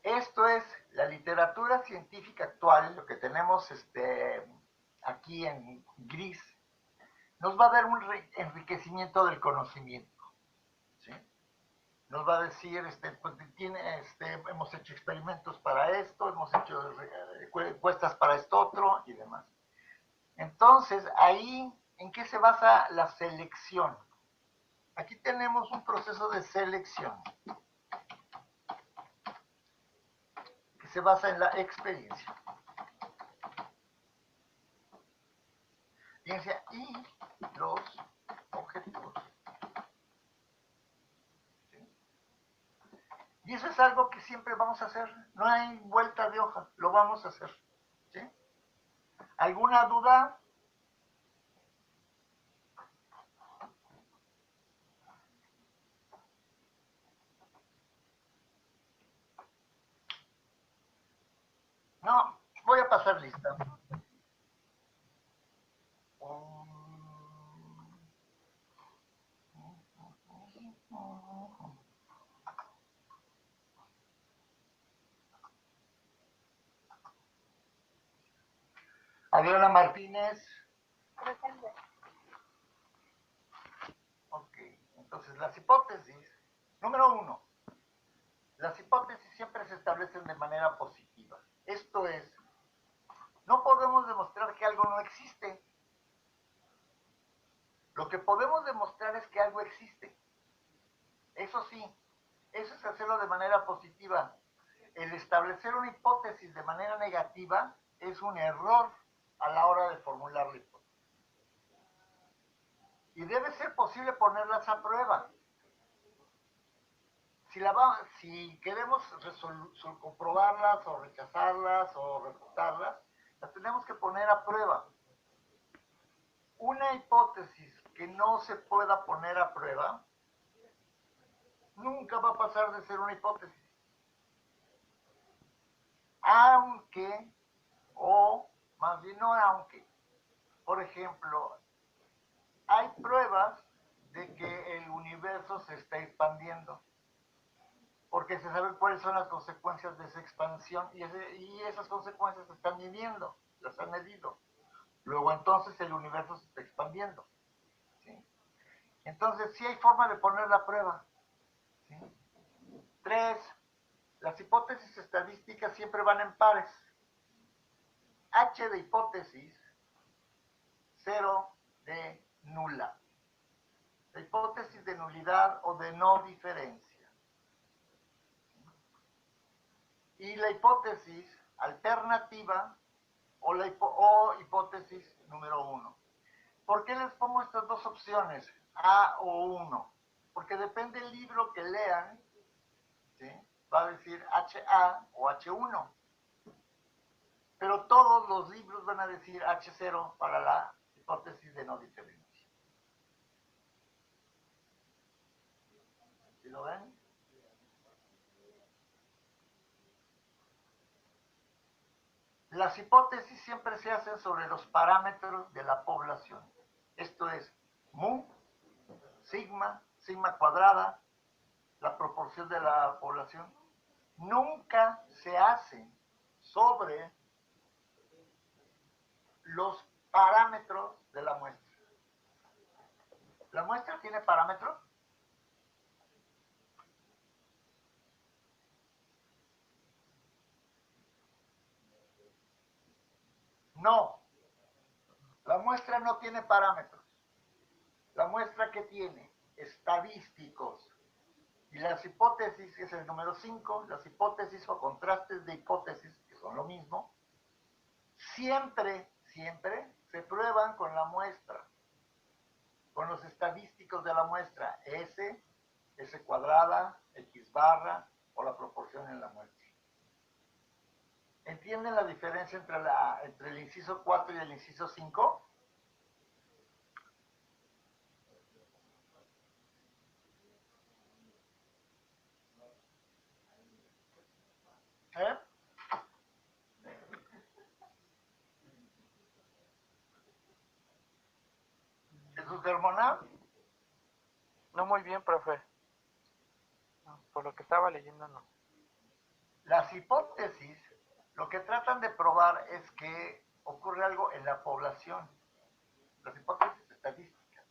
S1: Esto es la literatura científica actual, lo que tenemos aquí en gris, nos va a dar un enriquecimiento del conocimiento. ¿Sí? Nos va a decir, hemos hecho experimentos para esto, hemos hecho encuestas para esto otro y demás. Entonces, ahí, ¿en qué se basa la selección? Aquí tenemos un proceso de selección que se basa en la experiencia. Fíjense, y los objetivos. ¿Sí? Y eso es algo que siempre vamos a hacer. No hay vuelta de hoja, lo vamos a hacer. ¿Sí? ¿Alguna duda? No, voy a pasar lista. Adriana Martínez.
S3: Presente.
S1: Ok, entonces las hipótesis. Número 1. Las hipótesis siempre se establecen de manera positiva. Esto es, no podemos demostrar que algo no existe. Lo que podemos demostrar es que algo existe. Eso sí, eso es hacerlo de manera positiva. El establecer una hipótesis de manera negativa es un error a la hora de formular la hipótesis. Y debe ser posible ponerlas a prueba. si queremos comprobarlas o rechazarlas o refutarlas, las tenemos que poner a prueba. Una hipótesis que no se pueda poner a prueba nunca va a pasar de ser una hipótesis. Aunque, o más bien no aunque, por ejemplo, hay pruebas de que el universo se está expandiendo, porque se sabe cuáles son las consecuencias de esa expansión y esas consecuencias se están midiendo, las han medido. Luego entonces el universo se está expandiendo. ¿Sí? Entonces sí hay forma de poner la prueba. ¿Sí? 3. Las hipótesis estadísticas siempre van en pares. H de hipótesis, 0 de nula. La hipótesis de nulidad o de no diferencia. Y la hipótesis alternativa o hipótesis número 1. ¿Por qué les pongo estas dos opciones, A o 1? Porque depende del libro que lean, ¿sí? Va a decir HA o H1. Pero todos los libros van a decir H0 para la hipótesis de no diferencia. ¿Sí lo ven? Las hipótesis siempre se hacen sobre los parámetros de la población. Esto es mu, sigma, sigma cuadrada, la proporción de la población. Nunca se hacen sobre los parámetros de la muestra. ¿La muestra tiene parámetros? No. La muestra no tiene parámetros. La muestra que tiene estadísticos. Y las hipótesis, que es el número 5, las hipótesis o contrastes de hipótesis, que son lo mismo, siempre se prueban con la muestra, con los estadísticos de la muestra, S cuadrada, X barra o la proporción en la muestra. ¿Entienden la diferencia entre el inciso 4 y el inciso 5? ¿Eh? ¿Jesús Carmona?
S6: No muy bien, profe. No, por lo que estaba leyendo, no.
S1: Las hipótesis lo que tratan de probar es que ocurre algo en la población. Las hipótesis estadísticas.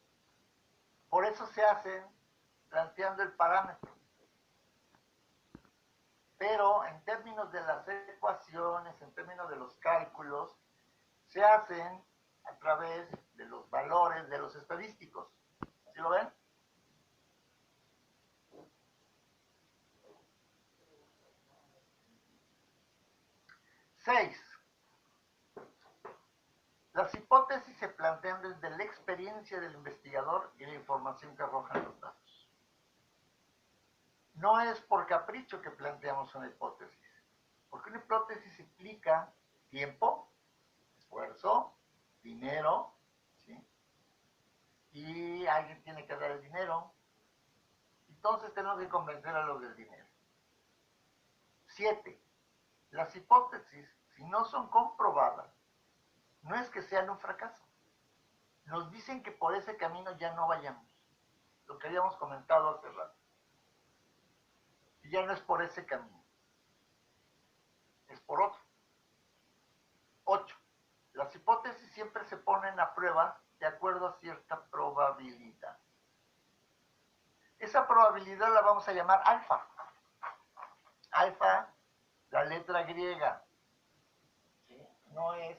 S1: Por eso se hacen planteando el parámetro. Pero en términos de las ecuaciones, en términos de los cálculos, se hacen a través de los valores de los estadísticos. ¿Sí lo ven? Seis. Las hipótesis se plantean desde la experiencia del investigador y la información que arrojan los datos. No es por capricho que planteamos una hipótesis, porque una hipótesis implica tiempo, esfuerzo, dinero, ¿sí? Y alguien tiene que dar el dinero, entonces tenemos que convencer a los del dinero. 7. Las hipótesis, si no son comprobadas, no es que sean un fracaso. Nos dicen que por ese camino ya no vayamos. Lo que habíamos comentado hace rato. Y ya no es por ese camino. Es por otro. 8. Las hipótesis siempre se ponen a prueba de acuerdo a cierta probabilidad. Esa probabilidad la vamos a llamar alfa. Alfa, la letra griega. ¿Sí? No es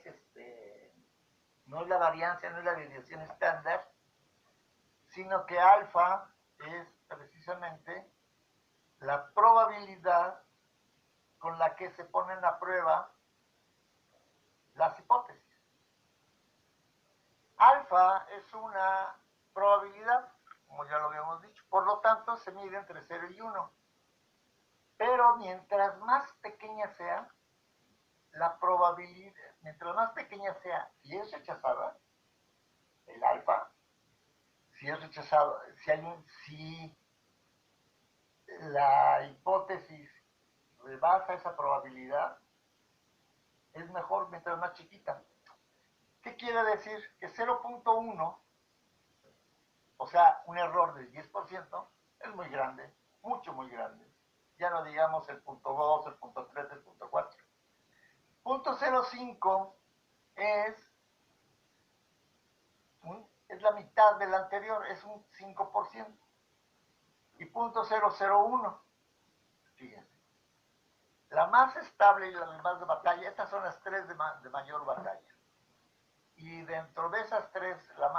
S1: la variancia, no es la desviación estándar, sino que alfa es precisamente la probabilidad con la que se ponen a prueba las hipótesis. Alfa es una probabilidad, como ya lo habíamos dicho, por lo tanto se mide entre 0 y 1. Pero mientras más pequeña sea, la probabilidad, mientras más pequeña sea, si es rechazada, el alfa, si es rechazado, si la hipótesis rebasa esa probabilidad, es mejor mientras más chiquita. ¿Qué quiere decir? Que 0.1, o sea, un error del 10%, es muy grande, mucho, muy grande. Ya no digamos el punto 2, el punto 3, el punto 4. Punto 0.5 es la mitad del anterior, es un 5%. Y punto 0.01, fíjense. La más estable y la más de batalla, estas son las tres de mayor batalla. Y dentro de esas tres, la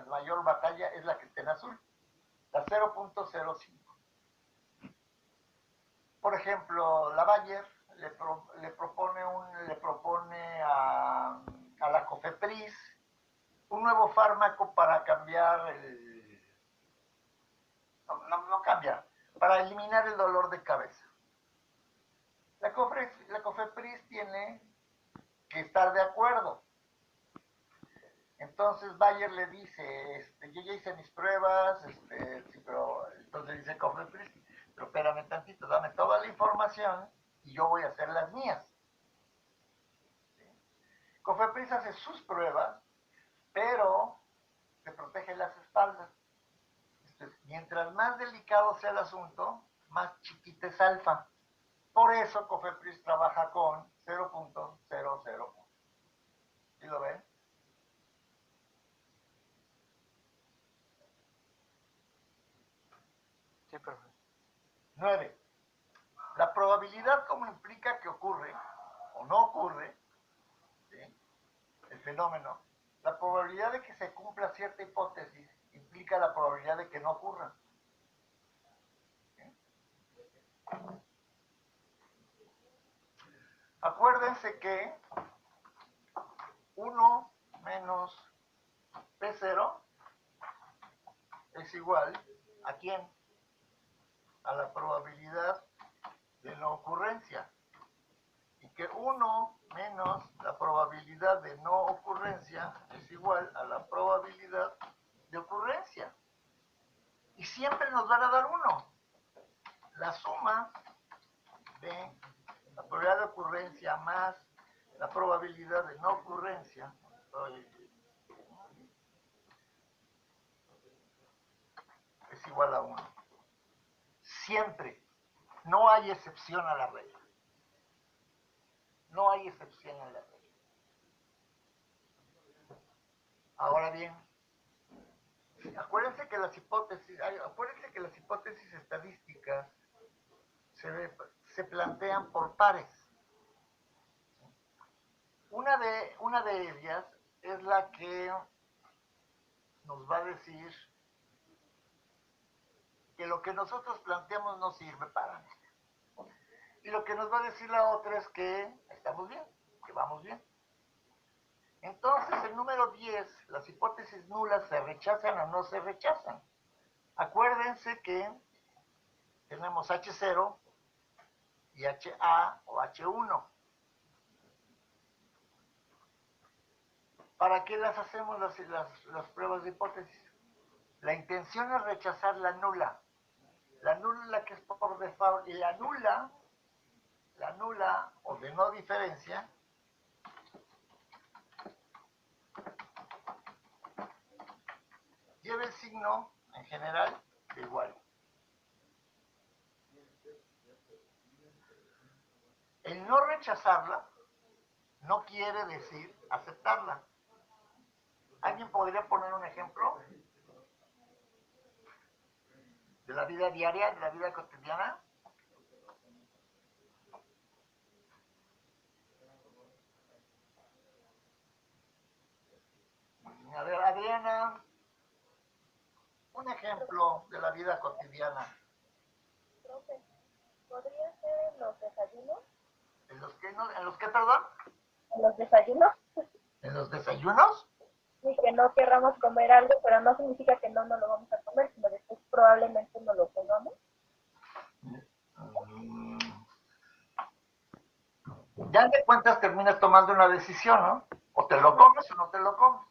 S1: mayor batalla es la que está en azul, la 0.05. Por ejemplo, la Bayer le propone a la COFEPRIS un nuevo fármaco para cambiar no cambiar, para eliminar el dolor de cabeza. La COFEPRIS tiene que estar de acuerdo. Entonces Bayer le dice, yo ya hice mis pruebas, sí, pero entonces dice COFEPRIS, pero espérame tantito, dame toda la información y yo voy a hacer las mías. ¿Sí? COFEPRIS hace sus pruebas, pero se protege las espaldas. Entonces, mientras más delicado sea el asunto, más chiquita es alfa. Por eso COFEPRIS trabaja con 0.00. ¿Sí lo ven?
S6: Sí, profe.
S1: 9. La probabilidad como implica que ocurre o no ocurre, ¿sí?, el fenómeno, la probabilidad de que se cumpla cierta hipótesis implica la probabilidad de que no ocurra. ¿Sí? Acuérdense que 1 menos P0 es igual ¿a quién? A la probabilidad de no ocurrencia. Y que 1 menos la probabilidad de no ocurrencia es igual a la probabilidad de ocurrencia. Y siempre nos van a dar 1. La suma de la probabilidad de ocurrencia más la probabilidad de no ocurrencia es igual a 1. Siempre. No hay excepción a la regla. No hay excepción a la regla. Ahora bien, acuérdense que las hipótesis estadísticas se plantean por pares. Una de ellas es la que nos va a decir que lo que nosotros planteamos no sirve para nada. Y lo que nos va a decir la otra es que estamos bien, que vamos bien. Entonces, el número 10, las hipótesis nulas se rechazan o no se rechazan. Acuérdense que tenemos H0 y HA o H1. ¿Para qué las hacemos las pruebas de hipótesis? La intención es rechazar la nula. La nula es la que es por default. Y la nula o de no diferencia, lleva el signo, en general, de igual. El no rechazarla no quiere decir aceptarla. ¿Alguien podría poner un ejemplo de la vida diaria, de la vida cotidiana? A ver, Adriana, un ejemplo de la vida cotidiana.
S7: Profe, ¿podría ser en los desayunos?
S1: ¿En los qué, no? ¿En los qué, perdón?
S7: ¿En los desayunos?
S1: ¿En los desayunos?
S7: Y que no querramos comer algo, pero no significa que no nos lo vamos a comer, sino después probablemente no lo comamos.
S1: Ya de cuentas terminas tomando una decisión, ¿no? O te lo comes o no te lo comes.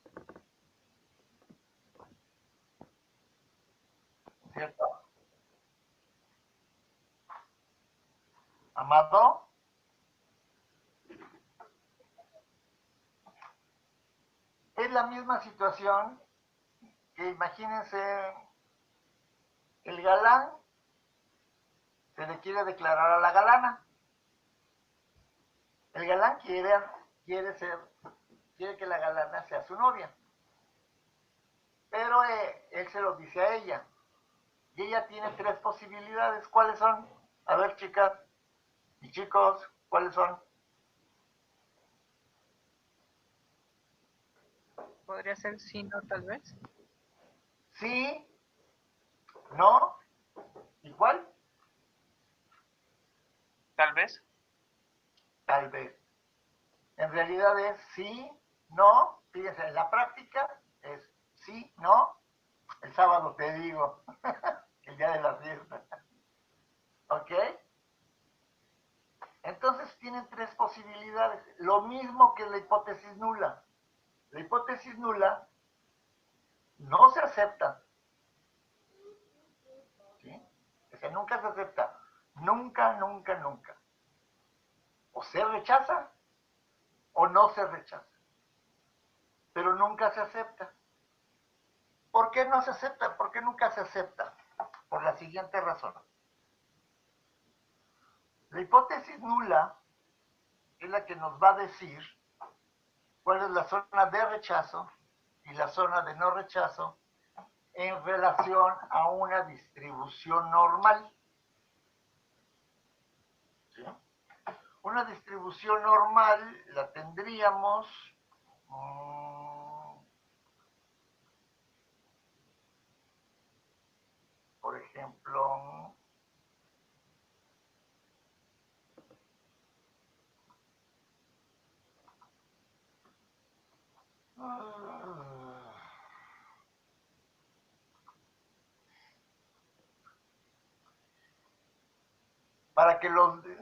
S1: ¿Cierto? Amado, es la misma situación que imagínense el galán se le quiere declarar a la galana. El galán quiere que la galana sea su novia. Pero él se lo dice a ella. Y ella tiene tres posibilidades. ¿Cuáles son? A ver, chicas y chicos, ¿cuáles son?
S4: Podría ser sí, no, tal vez.
S1: Sí, no, ¿y cuál?
S4: Tal vez.
S1: Tal vez. En realidad es sí, no. Fíjense, en la práctica es sí, no. El sábado te digo, el día de la fiesta. ¿Ok? Entonces tienen tres posibilidades. Lo mismo que la hipótesis nula. La hipótesis nula no se acepta. ¿Sí? O sea, nunca se acepta. Nunca, nunca, nunca. O se rechaza o no se rechaza. Pero nunca se acepta. ¿Por qué no se acepta? ¿Por qué nunca se acepta? Por la siguiente razón. La hipótesis nula es la que nos va a decir cuál es la zona de rechazo y la zona de no rechazo en relación a una distribución normal. ¿Sí? Una distribución normal la tendríamos, por ejemplo,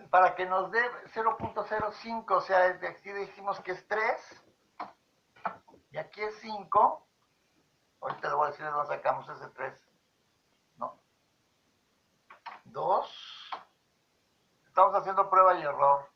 S1: para que nos dé 0.05, o sea, de aquí dijimos que es 3 y aquí es 5. Ahorita le voy a decir de dónde sacamos ese 3. ¿No? 2. Estamos haciendo prueba y error.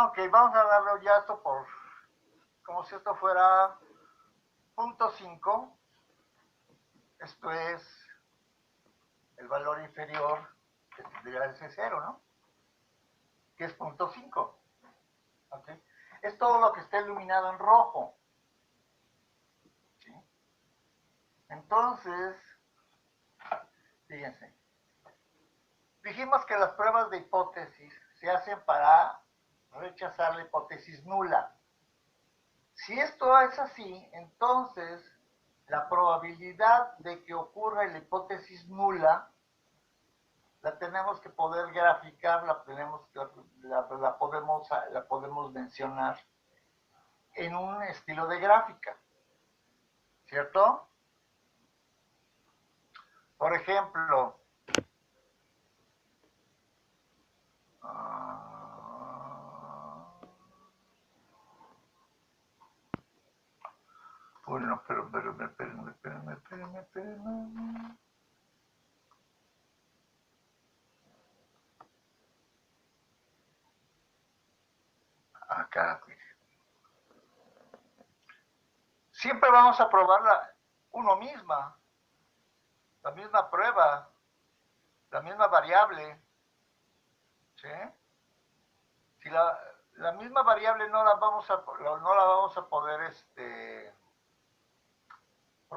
S1: Ok, vamos a darle ya esto por, como si esto fuera 0.5. Esto es el valor inferior que tendría ese 0, ¿no? Que es 0.5. ¿Ok? Es todo lo que está iluminado en rojo. ¿Sí? Entonces, fíjense. Dijimos que las pruebas de hipótesis se hacen para rechazar la hipótesis nula. Si esto es así, entonces la probabilidad de que ocurra la hipótesis nula la tenemos que poder graficar, la podemos mencionar en un estilo de gráfica, ¿cierto? Por ejemplo, bueno, espérenme. Acá. Siempre vamos a probar uno misma, la misma prueba, la misma variable, ¿sí? Si la misma variable no la vamos a poder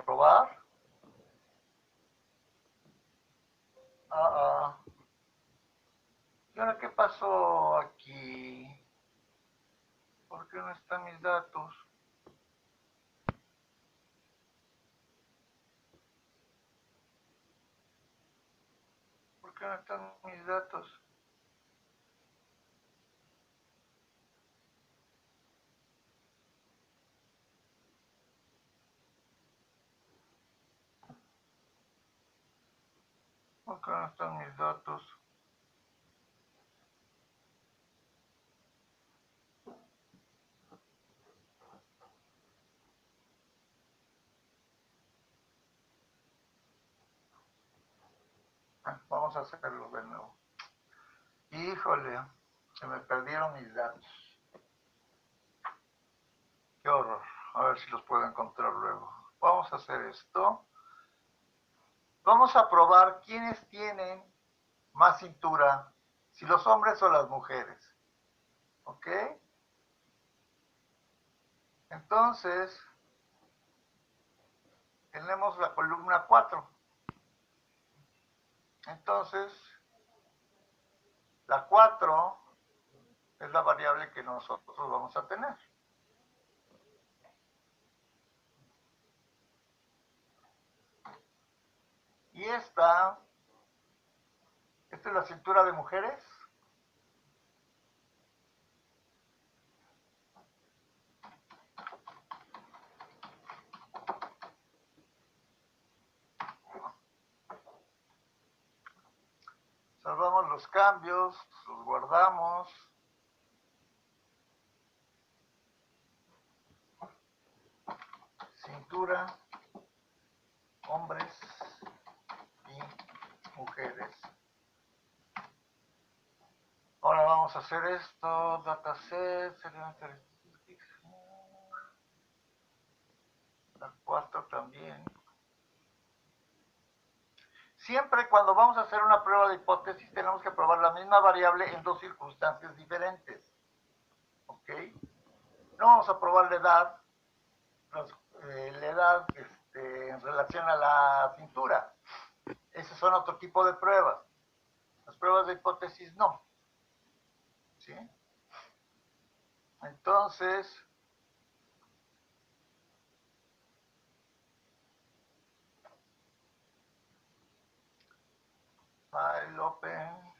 S1: probar. ¿Y ahora qué pasó aquí? ¿Por qué no están mis datos? ¿Por qué no están mis datos? ¿Por qué no están mis datos? Vamos a hacerlo de nuevo. Híjole, se me perdieron mis datos. Qué horror. A ver si los puedo encontrar luego. Vamos a hacer esto. Vamos a probar quiénes tienen más cintura, si los hombres o las mujeres. ¿Ok? Entonces, tenemos la columna 4. Entonces, la 4 es la variable que nosotros vamos a tener. Y esta es la cintura de mujeres. Salvamos los cambios, los guardamos. Cintura, hombres y mujeres. Ahora vamos a hacer esto, dataset, la 4 también. Siempre cuando vamos a hacer una prueba de hipótesis tenemos que probar la misma variable en dos circunstancias diferentes. ¿Ok? No vamos a probar la edad en relación a la cintura. Esos son otro tipo de pruebas. Las pruebas de hipótesis no. ¿Sí? Entonces, file open.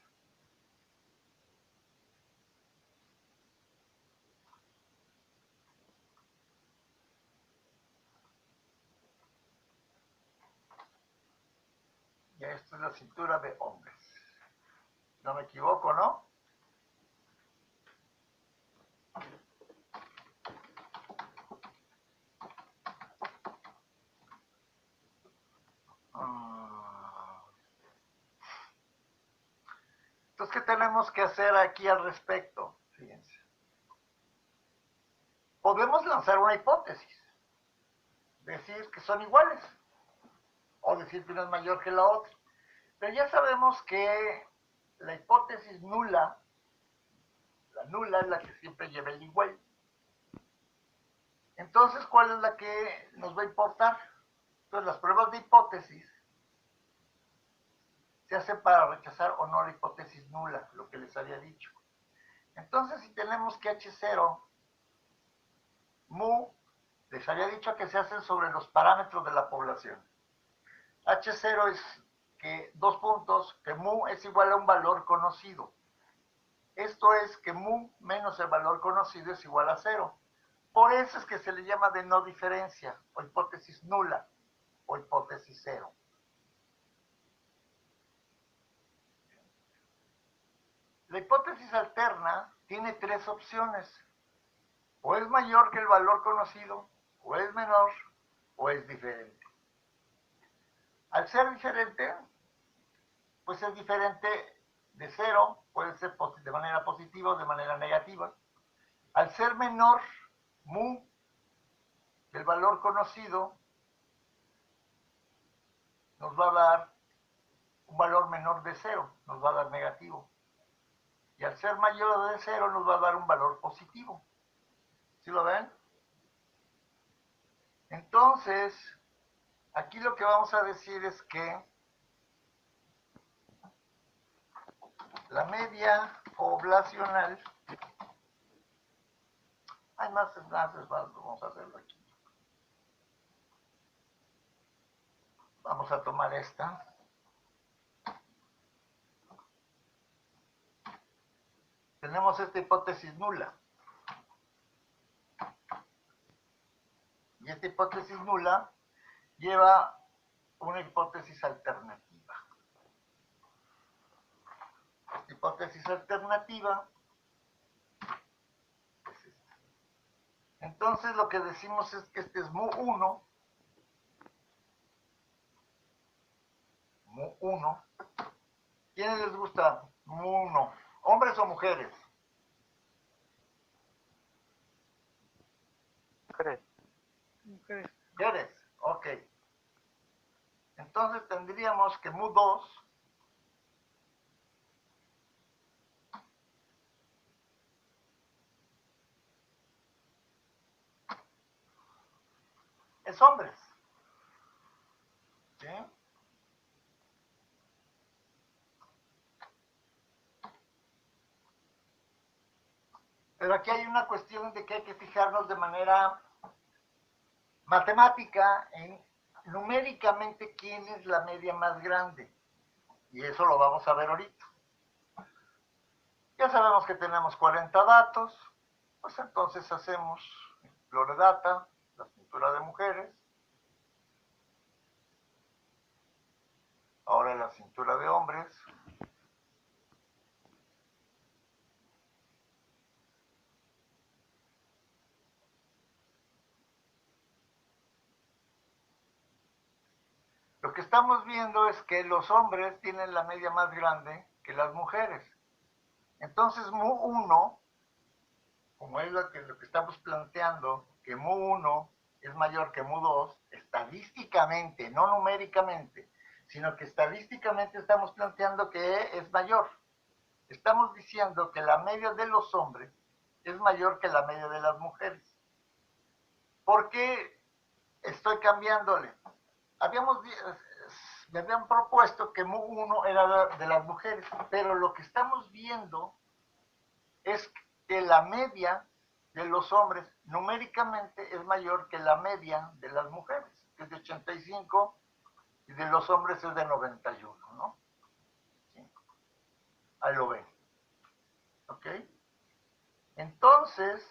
S1: Ya esta es la cintura de hombres. No me equivoco, ¿no? Entonces, ¿qué tenemos que hacer aquí al respecto? Fíjense. podemos lanzar una hipótesis, decir que son iguales, o decir que una es mayor que la otra. Pero ya sabemos que la hipótesis nula, la nula es la que siempre lleva el igual. Entonces, ¿cuál es la que nos va a importar? Entonces, las pruebas de hipótesis se hacen para rechazar o no la hipótesis nula, lo que les había dicho. Entonces, si tenemos que H0, mu, les había dicho que se hacen sobre los parámetros de la población. H0 es que, dos puntos, que mu es igual a un valor conocido. Esto es que mu menos el valor conocido es igual a 0. Por eso es que se le llama de no diferencia, o hipótesis nula, o hipótesis 0. La hipótesis alterna tiene tres opciones. O es mayor que el valor conocido, o es menor, o es diferente. Al ser diferente, pues es diferente de 0, puede ser de manera positiva o de manera negativa. Al ser menor, mu, del valor conocido, nos va a dar un valor menor de 0, nos va a dar negativo. Y al ser mayor de 0 nos va a dar un valor positivo. ¿Sí lo ven? Entonces, aquí lo que vamos a decir es que la media poblacional, hay más enlaces, vamos a hacerlo aquí. Vamos a tomar esta. Tenemos esta hipótesis nula. Y esta hipótesis nula lleva una hipótesis alternativa. Esta hipótesis alternativa es esta. Entonces lo que decimos es que este es mu1. Mu1. ¿Quiénes les gusta mu1? ¿Hombres o mujeres?
S6: Mujeres.
S1: Mujeres, ok. Entonces tendríamos que mu2 es hombres. ¿Sí? Pero aquí hay una cuestión de que hay que fijarnos de manera matemática en numéricamente quién es la media más grande. Y eso lo vamos a ver ahorita. Ya sabemos que tenemos 40 datos, pues entonces hacemos Floredata, la cintura de mujeres. Ahora la cintura de hombres. Lo que estamos viendo es que los hombres tienen la media más grande que las mujeres. Entonces, mu1, como es lo que estamos planteando, que mu1 es mayor que mu2, estadísticamente, no numéricamente, sino que estadísticamente estamos planteando que es mayor. Estamos diciendo que la media de los hombres es mayor que la media de las mujeres. ¿Por qué estoy cambiándole? Me habían propuesto que mu1 era de las mujeres, pero lo que estamos viendo es que la media de los hombres numéricamente es mayor que la media de las mujeres, que es de 85, y de los hombres es de 91, ¿no? Sí. Ahí lo ven. ¿Ok? Entonces,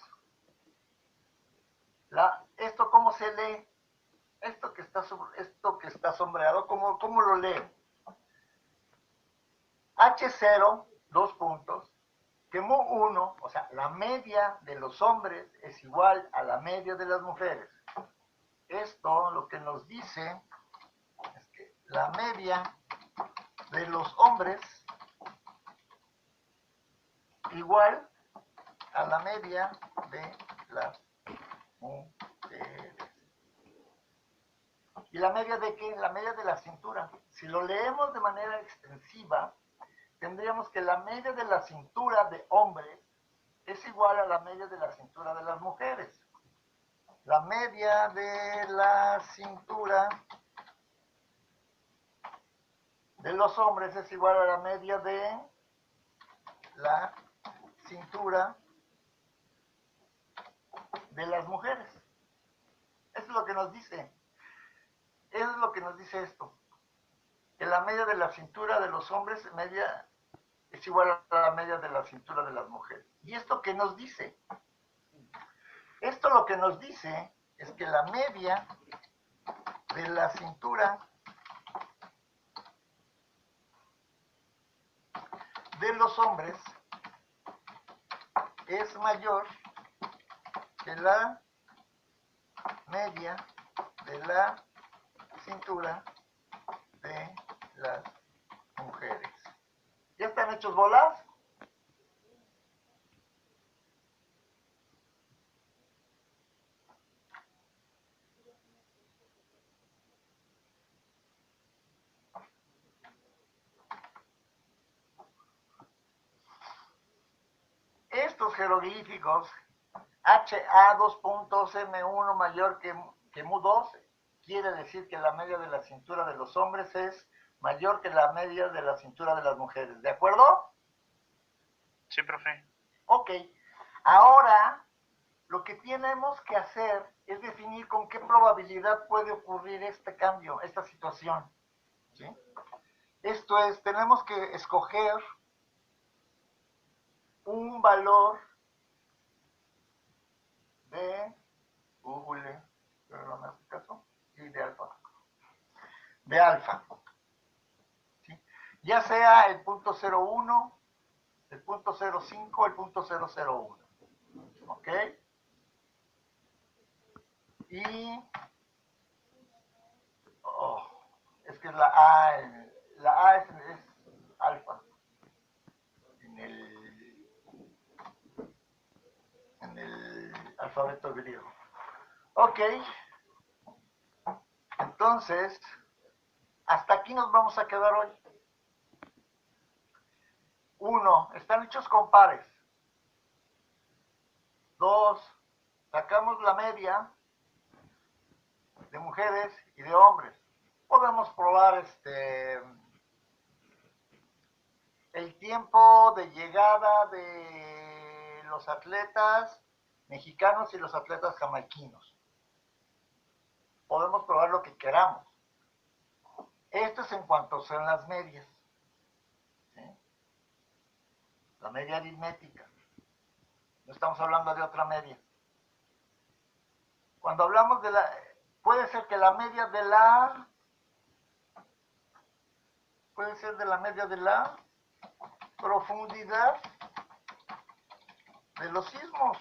S1: ¿esto cómo se lee? Esto que está sombreado, ¿cómo lo leen? H0, dos puntos, que mu1, o sea, la media de los hombres es igual a la media de las mujeres. Esto lo que nos dice es que la media de los hombres igual a la media de las mujeres. ¿Y la media de qué? La media de la cintura. Si lo leemos de manera extensiva, tendríamos que la media de la cintura de hombres es igual a la media de la cintura de las mujeres. La media de la cintura de los hombres es igual a la media de la cintura de las mujeres. Eso es lo que nos dice. Eso es lo que nos dice esto. Que la media de la cintura de los hombres es igual a la media de la cintura de las mujeres. ¿Y esto qué nos dice? Esto lo que nos dice es que la media de la cintura de los hombres es mayor que la media de la cintura de las mujeres. ¿Ya están hechos bolas? Estos jeroglíficos HA M1 mayor que Mu2 quiere decir que la media de la cintura de los hombres es mayor que la media de la cintura de las mujeres. ¿De acuerdo?
S4: Sí, profe.
S1: Ok. Ahora, lo que tenemos que hacer es definir con qué probabilidad puede ocurrir este cambio, esta situación. ¿Sí? Esto es, tenemos que escoger un valor de Google, pero no me hace caso, y de alfa. De alfa. ¿Sí? Ya sea el punto 01, el punto 05, el punto 001. ¿Ok? Y es que la A es alfa en el alfabeto griego. Ok, entonces hasta aquí nos vamos a quedar hoy. 1, están hechos con pares. 2, sacamos la media de mujeres y de hombres. Podemos probar el tiempo de llegada de los atletas mexicanos y los atletas jamaiquinos. Podemos probar lo que queramos. Esto es en cuanto son las medias. ¿Sí? La media aritmética. No estamos hablando de otra media. Cuando hablamos de la... Puede ser que la media de la... Puede ser de la media de la profundidad de los sismos.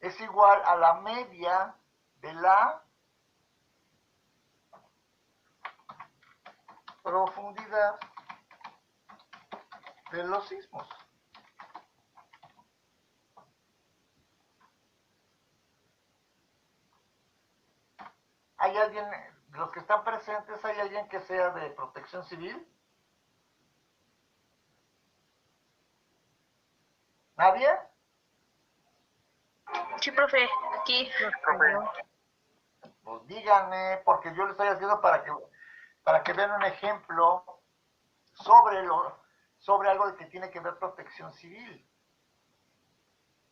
S1: Es igual a la media de la profundidad de los sismos. ¿Hay alguien, de los que están presentes, hay alguien que sea de Protección Civil? ¿Nadie?
S5: Sí, profe, aquí.
S1: Pues díganme, porque yo lo estoy haciendo para que vean un ejemplo sobre algo que tiene que ver Protección Civil.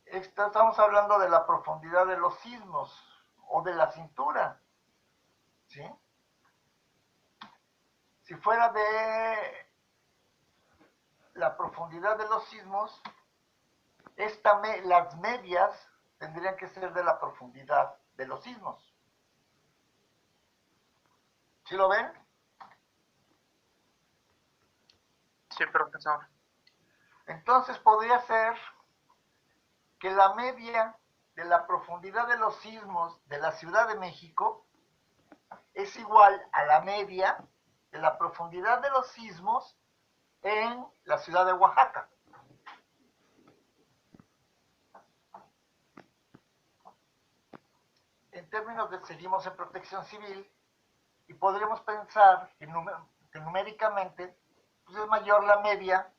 S1: Estamos hablando de la profundidad de los sismos o de la cintura. ¿Sí? Si fuera de la profundidad de los sismos, las medias tendrían que ser de la profundidad de los sismos. ¿Sí lo ven?
S4: Sí, profesor.
S1: Entonces podría ser que la media de la profundidad de los sismos de la Ciudad de México es igual a la media de la profundidad de los sismos en la ciudad de Oaxaca. en términos de seguimos en protección civil y podríamos pensar que, numéricamente pues es mayor la media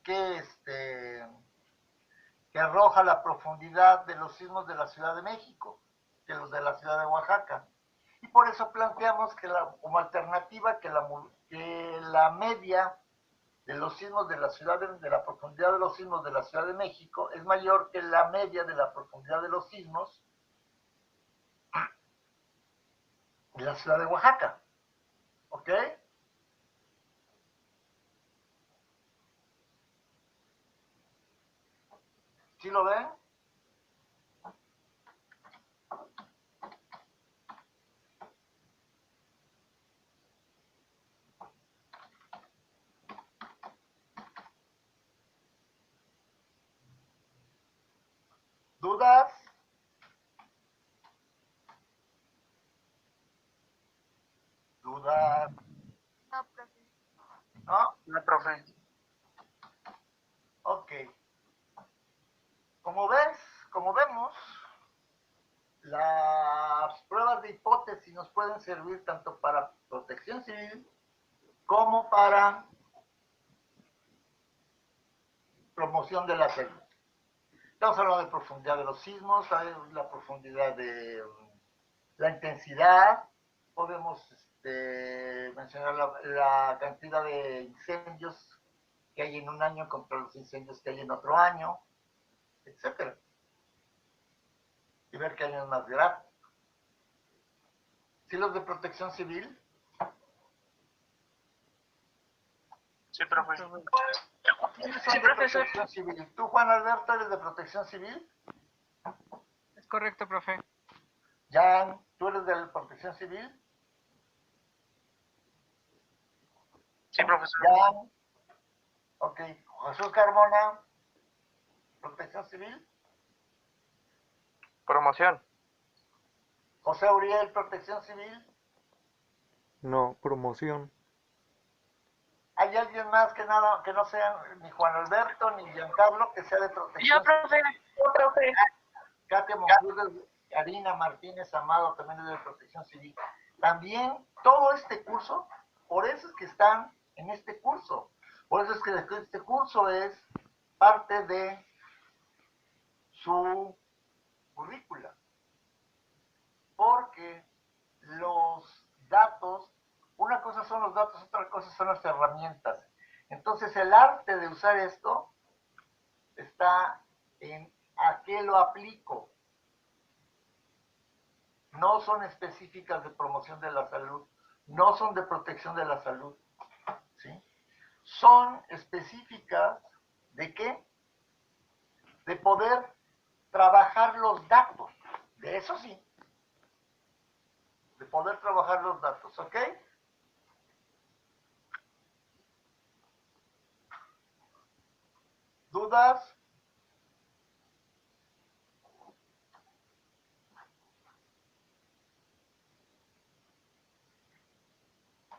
S1: que, que arroja la profundidad de los sismos de la Ciudad de México que los de la Ciudad de Oaxaca. Y por eso planteamos que como alternativa que la media de los sismos de la ciudad de la profundidad de los sismos de la Ciudad de México es mayor que la media de la profundidad de los sismos de la Ciudad de Oaxaca. ¿Ok? ¿Sí lo ven? ¿Dudas? ¿Dudas?
S3: No, profe.
S1: ¿No?
S4: No, profe.
S1: Ok. Como vemos, las pruebas de hipótesis nos pueden servir tanto para protección civil como para promoción de la salud. Estamos hablando de profundidad de los sismos, la profundidad de la intensidad, podemos mencionar la cantidad de incendios que hay en un año contra los incendios que hay en otro año, etcétera. Y ver qué año es más grave. ¿Sí los de protección civil?
S4: Sí, profe.
S1: ¿Quiénes son de protección civil? ¿Tú, Juan Alberto, eres de protección civil?
S4: Es correcto, profe.
S1: Jan, ¿tú eres de protección civil?
S4: Sí, profesor.
S1: Jan. Ok. Jesús Carmona, protección civil.
S6: Promoción.
S1: José Uriel, protección civil.
S8: No, promoción.
S1: ¿Hay alguien más que no sea ni Juan Alberto ni Giancarlo que sea de protección
S2: Yo, profe.
S5: Yo, profe.
S1: Katia Monflores, Karina Martínez Amado también es de protección civil. También todo este curso, por eso es que están en este curso. Por eso es que este curso es parte de su currícula. Porque los datos, una cosa son los datos, otra cosa son las herramientas. Entonces el arte de usar esto está en a qué lo aplico. No son específicas de promoción de la salud, no son de protección de la salud, ¿sí? Son específicas de qué? De poder trabajar los datos, de eso sí, de poder trabajar los datos, ¿ok? ¿Dudas?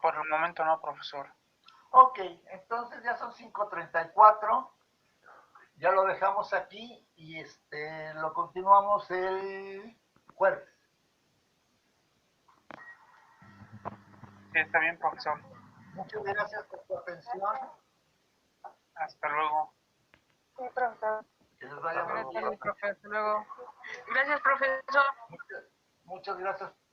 S4: Por el momento no, profesor.
S1: Ok, entonces ya son 5:34, ya lo dejamos aquí y lo continuamos el jueves.
S4: Sí, está bien, profesor.
S1: Muchas gracias por tu atención,
S4: Hasta luego.
S5: Sí, profesor.
S1: que les vaya muy
S4: Buenas
S1: bien.
S4: tardes, profe. Hasta luego.
S2: Gracias, profesor.
S1: Muchas gracias